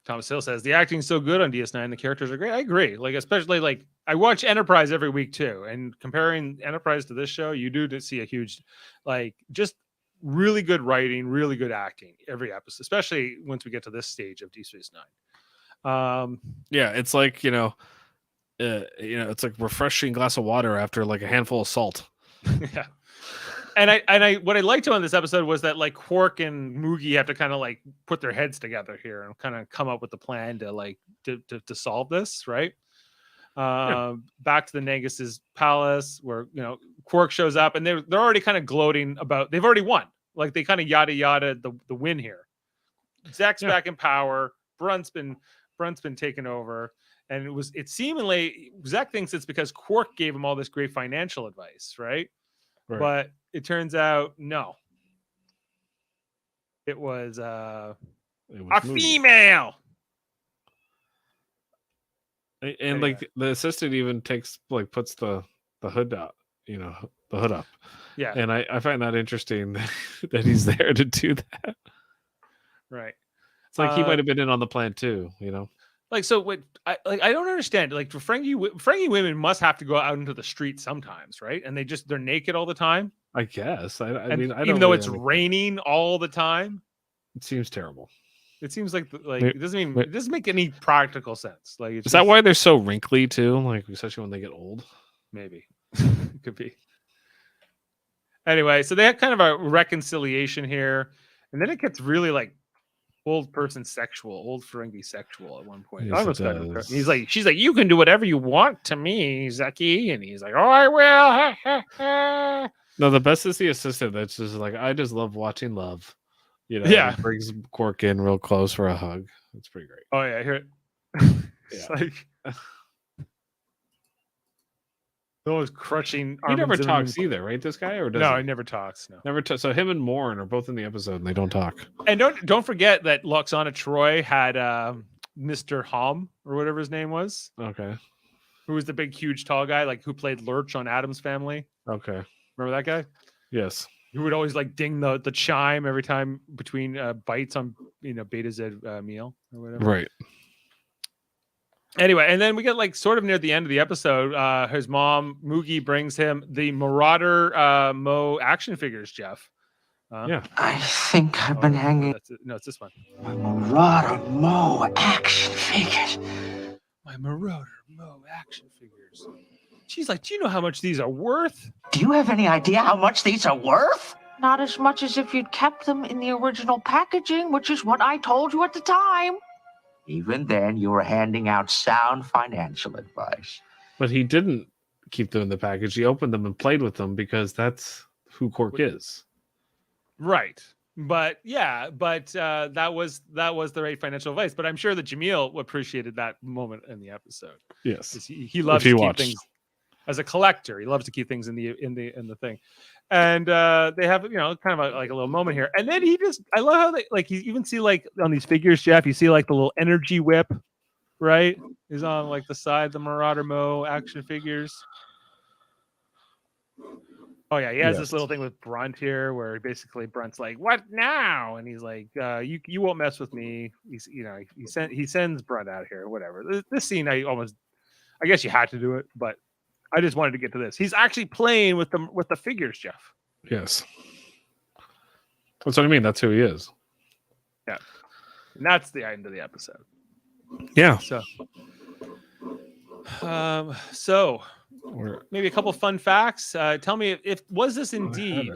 Thomas Hill says the acting's so good on DS9, the characters are great. I agree. Like, especially like I watch Enterprise every week too, and comparing Enterprise to this show, you do see a huge, like, just really good writing, really good acting every episode, especially once we get to this stage of Deep Space Nine. Yeah, it's like it's like refreshing glass of water after like a handful of salt. Yeah. And I what I liked on this episode was that like Quark and Moogie have to kind of like put their heads together here and kind of come up with a plan to like to solve this, right? Back to the Negus's palace where Quark shows up and they're already kind of gloating about they've already won. Like they kind of yada the win here. Zek's back in power. Brunt's been taken over. And it seemingly Zek thinks it's because Quark gave him all this great financial advice, right? But it turns out no. It was a female. And like the assistant even puts the hood up, the hood up. Yeah. And I find that interesting that he's there to do that. Right. It's like he might have been in on the plan too, Like, so what I don't understand. Like, Ferengi women must have to go out into the street sometimes, right? And they're naked all the time. I guess. I mean, I don't even though really it's raining all the time. It seems terrible. It seems like Wait, it doesn't wait. it doesn't make any practical sense. Like, Is that why they're so wrinkly too? Like especially when they get old. Maybe it could be. Anyway, so they had kind of a reconciliation here, and then it gets really like old person sexual, old Ferengi sexual at one point. Yes, I almost it got him. does. She's like, you can do whatever you want to me, Zeki, and he's like, oh, I will. No, the best is the assistant that's just like, I just love watching love. You know, Yeah. and brings Quark in real close for a hug. It's pretty great. Oh yeah, here. It's Yeah. like those crushing. He never Armin talks Zimmerman- either, right? This guy, or does No, he? he never talks. No. Never. So him and Morn are both in the episode, and they don't talk. And don't forget that Loxana Troy had Mr. Hom or whatever his name was, Okay. who was the big, huge, tall guy, like who played Lurch on Addams Family. Okay. Remember that guy? Yes. Who would always like ding the chime every time between bites on Beta Z meal or whatever. Right. Anyway, and then we get like sort of near the end of the episode, his mom Moogie brings him the Marauder Mo action figures. Jeff. Yeah. I think I've been hanging. No, it's this one. My Marauder Mo action figures. My Marauder Mo action figures. She's like, do you know how much these are worth? Do you have any idea how much these are worth? Not as much as if you'd kept them in the original packaging, which is what I told you at the time. Even then, you were handing out sound financial advice. But he didn't keep them in the package. He opened them and played with them because that's who Quark is. Right. But yeah, that was the right financial advice. But I'm sure that Jaemeel appreciated that moment in the episode. Yes. He loves he to keep watched. things as a collector. He loves to keep things in the thing. And they have kind of like a little moment here. And then I love how they like you even see like on these figures, Jeff, you see like the little energy whip, right? Is on like the side, the Marauder Mo action figures. Oh yeah, he has this little thing with Brunt here, where basically Brunt's like, "What now?" And he's like, "You won't mess with me." He sends Brunt out here, whatever. This scene, I guess you had to do it, but I just wanted to get to this. He's actually playing with the figures, Jeff. Yes. That's what I mean. That's who he is. Yeah, and that's the end of the episode. Yeah. So maybe a couple fun facts. Tell me if was this indeed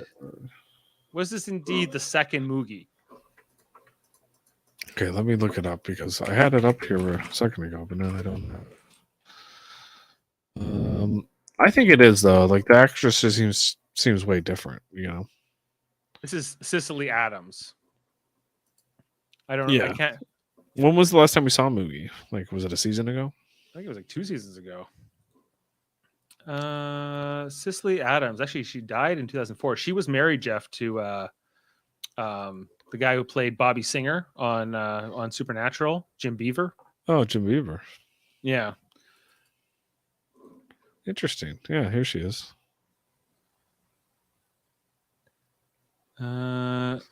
the second Moogie? Okay, let me look it up because I had it up here a second ago, but now I don't have it. I think it is though. Like the actress just seems way different. This is Cicely Adams. I don't know. Yeah. I can't. When was the last time we saw Moogie? Like, was it a season ago? I think it was like 2 seasons ago. Cicely Adams. Actually, she died in 2004. She was married, Jeff, to the guy who played Bobby Singer on Supernatural, Jim Beaver. Oh, Jim Beaver. Yeah. Interesting. Yeah, here she is.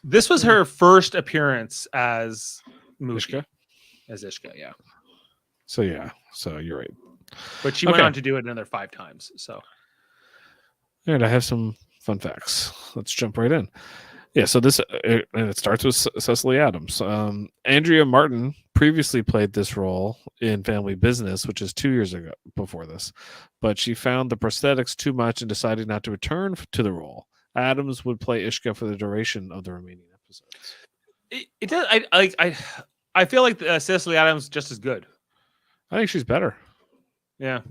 This was her first appearance as Moogie. Ishka? As Ishka, yeah. So you're right. But she went on to do it another 5 times. So, And I have some fun facts. Let's jump right in. Yeah, so it starts with Cecily Adams. Andrea Martin previously played this role in Family Business, which is 2 years ago before this, but she found the prosthetics too much and decided not to return to the role. Adams would play Ishka for the duration of the remaining episodes. It does. I feel like Cecily Adams is just as good. I think she's better. Yeah.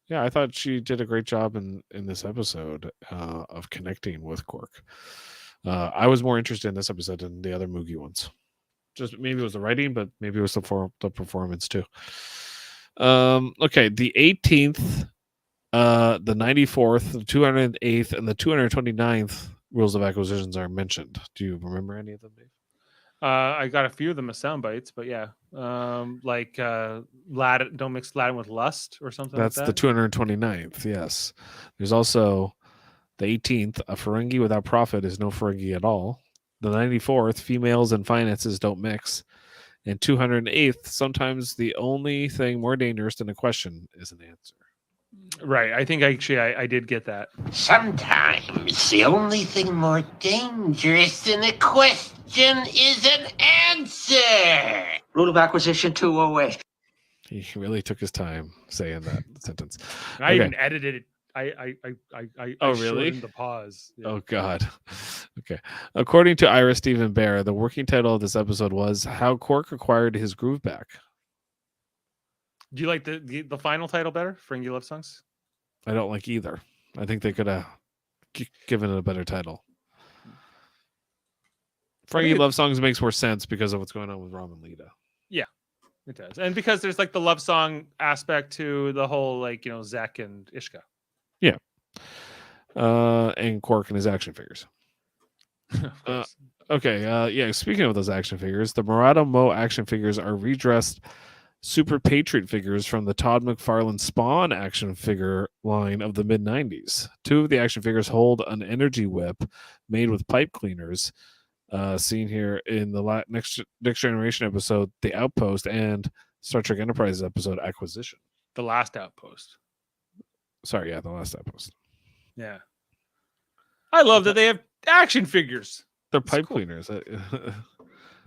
Yeah, I thought she did a great job in this episode of connecting with Quark. I was more interested in this episode than the other Moogie ones. Just maybe it was the writing, but maybe it was the performance too. Okay, the 18th, the 94th, the 208th, and the 229th rules of acquisitions are mentioned. Do you remember any of them, Dave? I got a few of them as sound bites, but yeah, like Latin, don't mix Latin with lust or something. That's like the that. 229th. Yes, there's also the 18th. A Ferengi without profit is no Ferengi at all. The 94th, females and finances don't mix. And 208th, sometimes the only thing more dangerous than a question is an answer. Right. I think actually I did get that. Sometimes the only thing more dangerous than a question question is an answer. Rule of acquisition 208. He really took his time saying that sentence. I Okay. even edited it. I Oh, really? shortened the pause. Yeah. Oh God. Okay. According to Ira Stephen Bear, the working title of this episode was "How Quark Acquired His Groove Back." Do you like the final title better? Ferengi Love Songs? I don't like either. I think they could have given it a better title. Ferengi Love Songs makes more sense because of what's going on with Rom and Lita. Yeah, it does. And because there's like the love song aspect to the whole, like, Zek and Ishka. Yeah. And Quark and his action figures. Okay. Yeah. Speaking of those action figures, the Murata Mo action figures are redressed Super Patriot figures from the Todd McFarlane Spawn action figure line of the mid-90s. Two of the action figures hold an energy whip made with pipe cleaners, seen here in the next Generation episode, The Outpost, and Star Trek Enterprise episode, Acquisition. The Last Outpost. Sorry, yeah, The Last Outpost. Yeah. I love that they have action figures. They're pipe cleaners. That's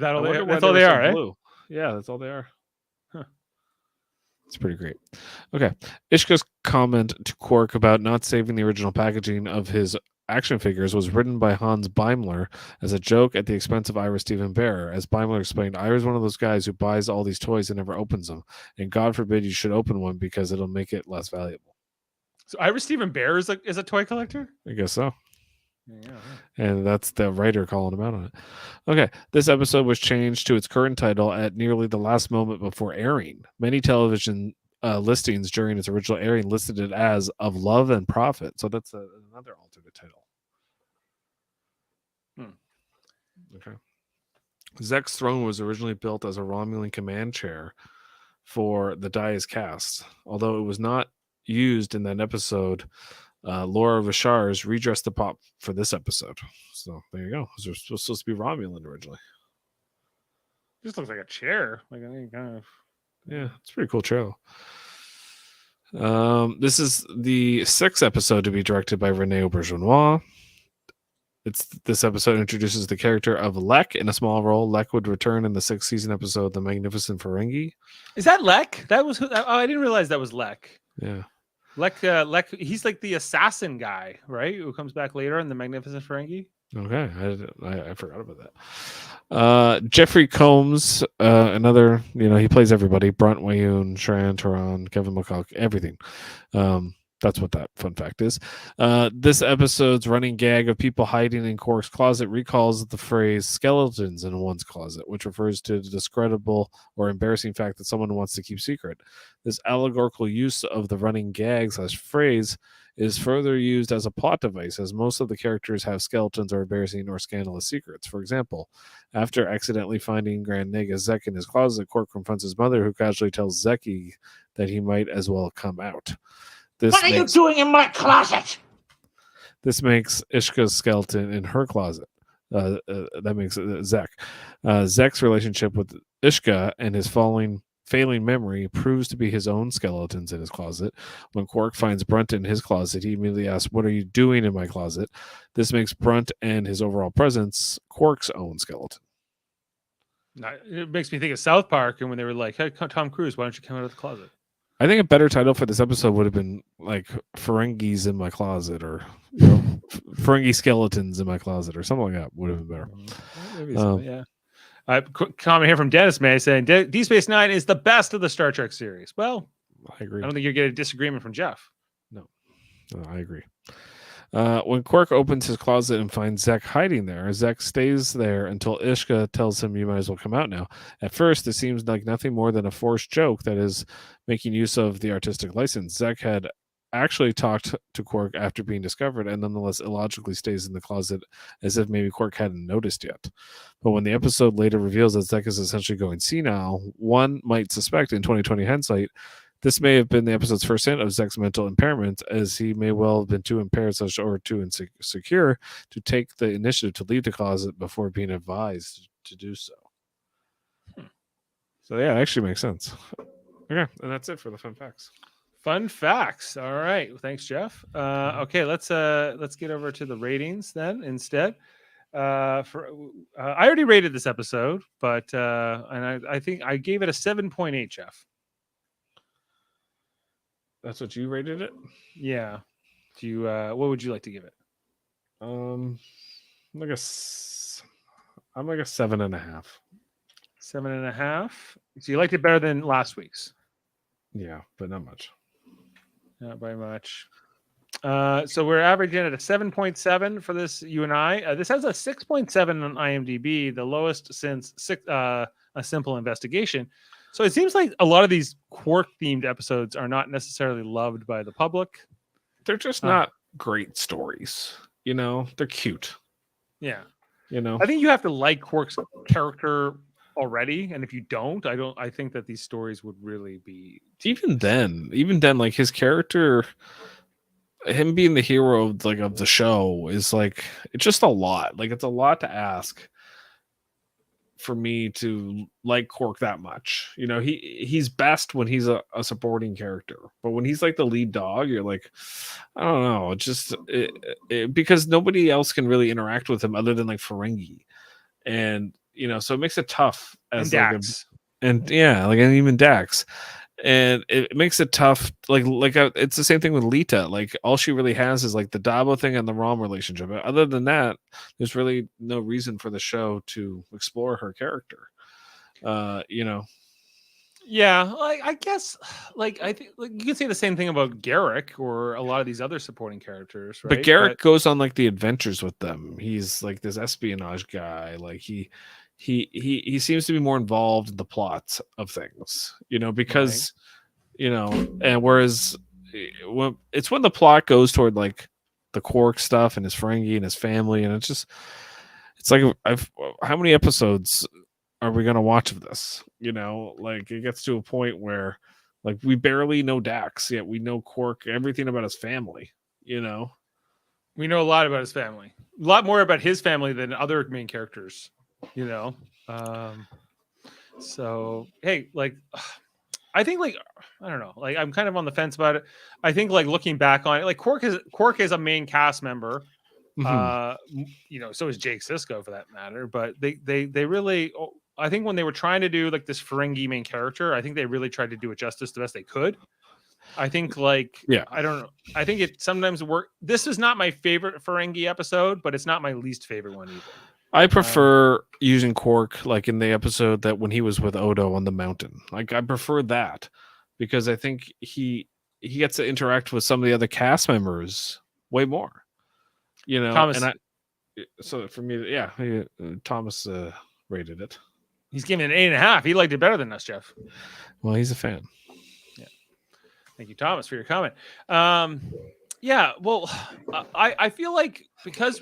all they are, right? Yeah, that's all they are. It's pretty great. Okay. Ishka's comment to Quark about not saving the original packaging of his action figures was written by Hans Beimler as a joke at the expense of Ira Stephen Bear. As Beimler explained, Ira's one of those guys who buys all these toys and never opens them. And God forbid you should open one because it'll make it less valuable. So Ira Stephen Bear is a toy collector? I guess so. Yeah. And that's the writer calling him out on it. Okay. This episode was changed to its current title at nearly the last moment before airing. Many television listings during its original airing listed it as Of Love and Profit. So that's another alternate title. Okay. Zek's throne was originally built as a Romulan command chair for the Dias cast. Although it was not used in that episode, Laura Richards redressed the pop for this episode. So there you go. It was supposed to be Romulan originally. Just looks like a chair. Like any kind of. Yeah, it's a pretty cool chair. This is the 6th episode to be directed by Rene Auberjonois. This episode introduces the character of Lek in a small role. Lek would return in the 6th season episode, The Magnificent Ferengi. Is that Lek? That was who? Oh, I didn't realize that was Lek. Yeah. Lek, he's like the assassin guy, right? Who comes back later in The Magnificent Ferengi. Okay, I forgot about that. Jeffrey Combs, another, he plays everybody. Brunt Wayoon, Sharon Turan, Kevin McCulloch, everything. That's what that fun fact is. This episode's running gag of people hiding in Quark's closet recalls the phrase skeletons in one's closet, which refers to the discreditable or embarrassing fact that someone wants to keep secret. This allegorical use of the running gag / phrase is further used as a plot device, as most of the characters have skeletons or embarrassing or scandalous secrets. For example, after accidentally finding Grand Nega Zek in his closet, Quark confronts his mother, who casually tells Zeki that he might as well come out. What are you doing in my closet? This makes Ishka's skeleton in her closet. That makes Zek. Zek's relationship with Ishka and his failing memory proves to be his own skeletons in his closet. When Quark finds Brunt in his closet, he immediately asks, "What are you doing in my closet?" This makes Brunt and his overall presence Quark's own skeleton. It makes me think of South Park, and when they were like, "Hey, Tom Cruise, why don't you come out of the closet?" I think a better title for this episode would have been like Ferengi's in my closet, or Ferengi skeletons in my closet, or something like that would have been better. Maybe so, yeah. Comment here from Dennis May saying Deep Space Nine is the best of the Star Trek series. Well, I agree. I don't think you're getting a disagreement from Jeff. No, I agree. When Quark opens his closet and finds Zek hiding there, Zek stays there until Ishka tells him, "You might as well come out now." At first, it seems like nothing more than a forced joke that is making use of the artistic license. Zek had actually talked to Quark after being discovered, and nonetheless illogically stays in the closet as if maybe Quark hadn't noticed yet. But when the episode later reveals that Zek is essentially going senile, one might suspect in 2020 hindsight this may have been the episode's first hint of Zek's mental impairment, as he may well have been too impaired or too insecure to take the initiative to leave the closet before being advised to do so. So yeah, it actually makes sense. Okay, and that's it for the fun facts. Fun facts. All right. Well, thanks, Jeff. Okay, let's get over to the ratings then instead. I already rated this episode, but I think I gave it a 7.8, Jeff. That's what you rated it? Yeah. Do you what would you like to give it? I'm like a 7.5. 7.5. So you liked it better than last week's? Yeah, but not much. Not by much. So we're averaging at a 7.7 for this, you and I. This has a 6.7 on IMDb, the lowest since A Simple Investigation. So it seems like a lot of these Quark-themed episodes are not necessarily loved by the public. They're just not great stories. You know, they're cute. Yeah. You know, I think you have to like Quark's character already, and if you don't, I think that these stories would really be even then, like his character, him being the hero of the show is like, it's just a lot. Like, it's a lot to ask for me to like Quark that much. You know, he's best when he's a supporting character, but when he's like the lead dog, you're like, I don't know, it's just because nobody else can really interact with him other than like Ferengi, and you know, so it makes it tough as and like Dax. and even Dax. And it makes it tough. It's the same thing with Lita. Like, all she really has is like the Dabo thing and the Rom relationship. Other than that, there's really no reason for the show to explore her character. You know. Yeah, like I guess, like I think, like you could say the same thing about Garrick or a lot of these other supporting characters, right? But Garrick goes on like the adventures with them. He's like this espionage guy. Like he seems to be more involved in the plots of things, you know, because you know, and whereas when the plot goes toward like the Quark stuff and his Ferengi and his family, and it's like, how many episodes are we gonna watch of this? You know, like it gets to a point where like we barely know Dax, yet we know Quark, everything about his family. You know, we know a lot about his family, a lot more about his family than other main characters. You know, so hey, like I think, like, I don't know, like I'm kind of on the fence about it. I think, like, looking back on it, like Quark is a main cast member. You know, so is Jake Sisko for that matter. But they really, I think when they were trying to do like this Ferengi main character, I think they really tried to do it justice the best they could. I think, like, I don't know. I think it sometimes worked. This is not my favorite Ferengi episode, but it's not my least favorite one either. I prefer using Quark like in the episode that when he was with Odo on the mountain. Like, I prefer that because I think he gets to interact with some of the other cast members way more. You know, Thomas, so for me, Thomas rated it. He's giving it an 8.5. He liked it better than us, Jeff. Well, he's a fan. Yeah. Thank you, Thomas, for your comment. Yeah, well, I feel like because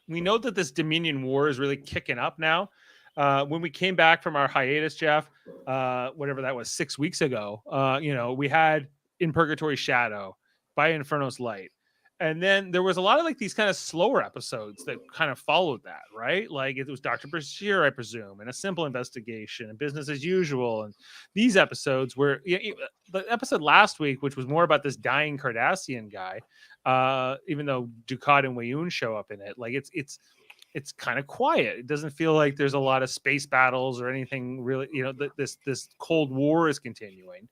we know that this Dominion War is really kicking up now. When we came back from our hiatus, Jeff, whatever that was, 6 weeks ago, you know, we had In Purgatory's Shadow, By Inferno's Light. And then there was a lot of like these kind of slower episodes that kind of followed that, right? Like it was Dr. Bashir, I presume, and A Simple Investigation and Business as Usual. And these episodes were the episode last week, which was more about this dying Cardassian guy, even though Dukat and Wayoon show up in it. Like it's kind of quiet. It doesn't feel like there's a lot of space battles or anything really, you know, this Cold War is continuing.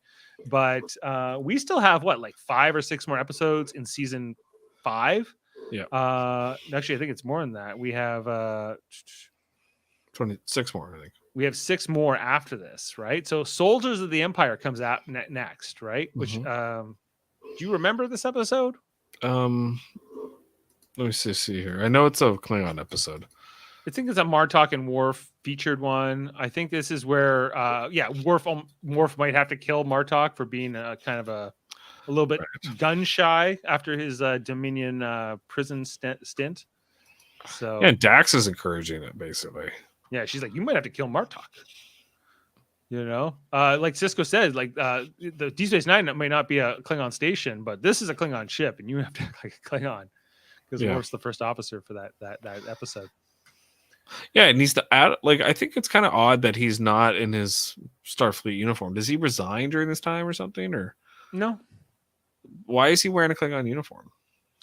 But we still have like 5 or 6 more episodes in season 5. Yeah. Actually, I think it's more than that. We have 26 more, I think. We have 6 more after this, right? So Soldiers of the Empire comes out next, right? Which do you remember this episode? Let me see here. I know it's a Klingon episode. I think it's a Martok and Worf featured one. I think this is where Worf might have to kill Martok for being kind of a little bit gun shy after his Dominion prison stint. So yeah, Dax is encouraging it basically. Yeah, she's like, you might have to kill Martok. You know, like Sisko said, like the Deep Space Nine may not be a Klingon station, but this is a Klingon ship, and you have to act like a Klingon because Worf's the first officer for that episode. Yeah, it needs to add. Like, I think it's kind of odd that he's not in his Starfleet uniform. Does he resign during this time or something? Or no? Why is he wearing a Klingon uniform?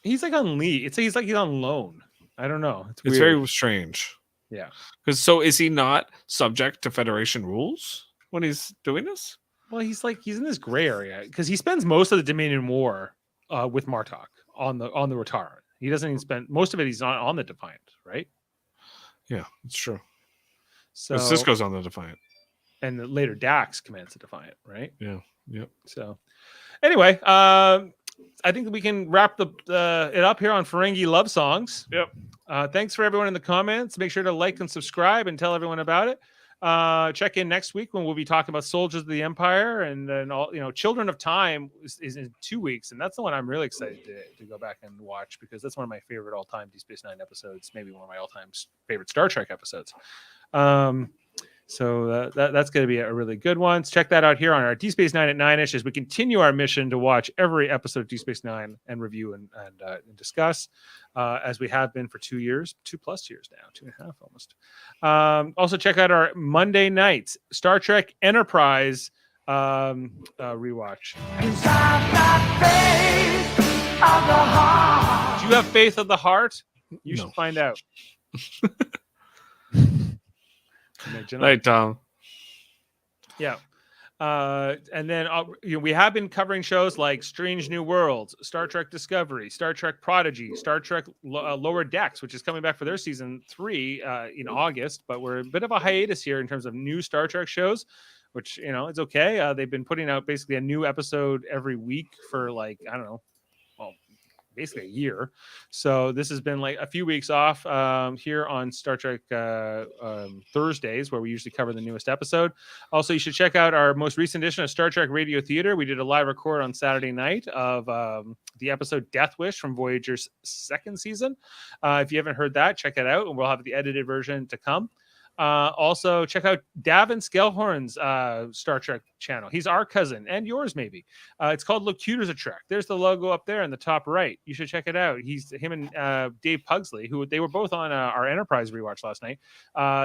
He's like on leave. He's on loan. I don't know. It's It's weird. very strange. Yeah. Because so is he not subject to Federation rules when he's doing this? Well, he's in this gray area because he spends most of the Dominion War with Martok on the Rotara. He doesn't even spend most of it. He's on the Defiant, right? Yeah, it's true. So Cisco's on the Defiant. And later Dax commands the Defiant, right? Yeah. Yep. So anyway, I think we can wrap it up here on Ferengi Love Songs. Yep. Thanks for everyone in the comments. Make sure to like and subscribe and tell everyone about it. Check in next week when we'll be talking about Soldiers of the Empire and then all, Children of Time is in 2 weeks. And that's the one I'm really excited to go back and watch because that's one of my favorite all-time Deep Space Nine episodes, maybe one of my all-time favorite Star Trek episodes. So that's going to be a really good one. So check that out here on our Deep Space Nine at 9ish as we continue our mission to watch every episode of Deep Space Nine and review and discuss as we have been for 2 years, 2+ years now, 2.5 almost. Also check out our Monday nights Star Trek Enterprise rewatch. Do you have faith of the heart? You should find out. Night, Tom. Yeah. And then we have been covering shows like Strange New Worlds, Star Trek Discovery, Star Trek Prodigy, Star Trek Lower Decks, which is coming back for their season 3 in August. But we're a bit of a hiatus here in terms of new Star Trek shows, which, it's okay. They've been putting out basically a new episode every week for basically a year. So this has been like a few weeks off here on Star Trek Thursdays, where we usually cover the newest episode. Also, you should check out our most recent edition of Star Trek Radio Theater. We did a live record on Saturday night of the episode Death Wish from Voyager's 2nd season. If you haven't heard that, check it out, and we'll have the edited version to come. Also, check out Davin Skelhorn's Star Trek channel. He's our cousin and yours, maybe. It's called Look Cute as a Trek. There's the logo up there in the top right. You should check it out. Him and Dave Pugsley, who they were both on our Enterprise rewatch last night.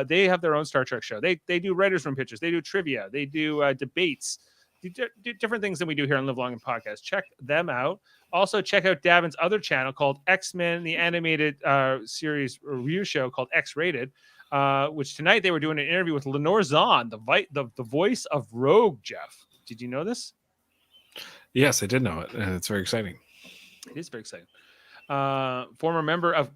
They have their own Star Trek show. They do writers' room pitches. They do trivia. They do debates. Do different things than we do here on Live Long and Podcast. Check them out. Also, check out Davin's other channel called X-Men, the animated series review show called X-Rated. Which tonight they were doing an interview with Lenore Zahn, the voice of Rogue, Jeff. Did you know this? Yes, I did know it, and it's very exciting. It is very exciting. Former member of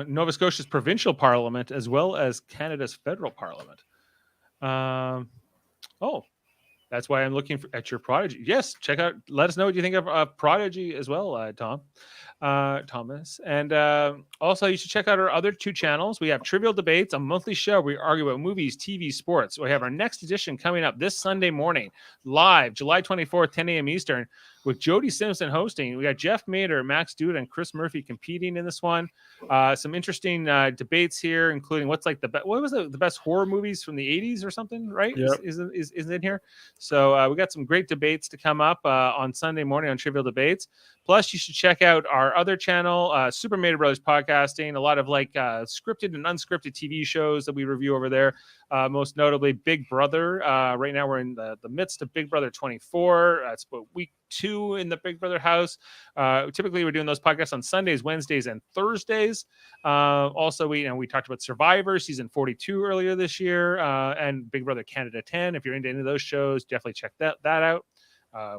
Nova Scotia's provincial parliament as well as Canada's federal parliament. That's why I'm looking at your Prodigy. Yes, check out. Let us know what you think of Prodigy as well, Thomas. And also, you should check out our other 2 channels. We have Trivial Debates, a monthly show where we argue about movies, TV, sports. We have our next edition coming up this Sunday morning, live, July 24th, 10 a.m. Eastern, with Jody Simpson hosting. We got Jeff Mader, Max Duda, and Chris Murphy competing in this one. Some interesting debates here, including what's like what was the best horror movies from the 80s or something, right? Yep. Is in here. So we got some great debates to come up on Sunday morning on Trivial Debates. Plus, you should check out our other channel, Super Mader Brothers Podcasting. A lot of scripted and unscripted TV shows that we review over there. Most notably, Big Brother. Right now, we're in the midst of Big Brother 24. It's about week 2 in the Big Brother house. Typically, we're doing those podcasts on Sundays, Wednesdays, and Thursdays. Also, we talked about Survivor season 42 earlier this year, and Big Brother Canada 10. If you're into any of those shows, definitely check that out.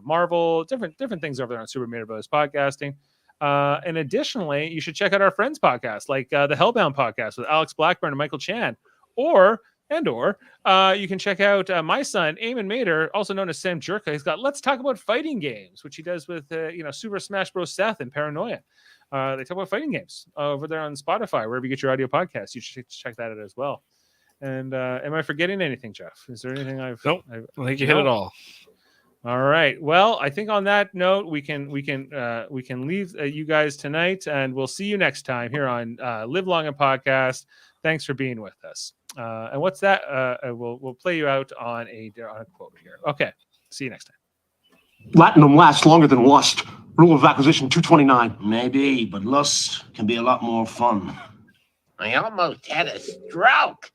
Marvel, different things over there on Super Mader Brothers Podcasting. And additionally, you should check out our friends podcast, like the Hellbound podcast with Alex Blackburn and Michael Chan, or you can check out my son, Eamon Mader, also known as Sam Jerka. He's got Let's Talk About Fighting Games, which he does with Super Smash Bros. Seth and Paranoia. They talk about fighting games over there on Spotify, wherever you get your audio podcasts. You should check that out as well. And am I forgetting anything, Jeff? Is there anything Nope. I think you hit it all. All right. Well, I think on that note, we can leave you guys tonight, and we'll see you next time here on Live Long and Podcast. Thanks for being with us. And what's that? We'll play you out on a quote here. Okay. See you next time. Latinum lasts longer than lust. Rule of acquisition 229. Maybe, but lust can be a lot more fun. I almost had a stroke.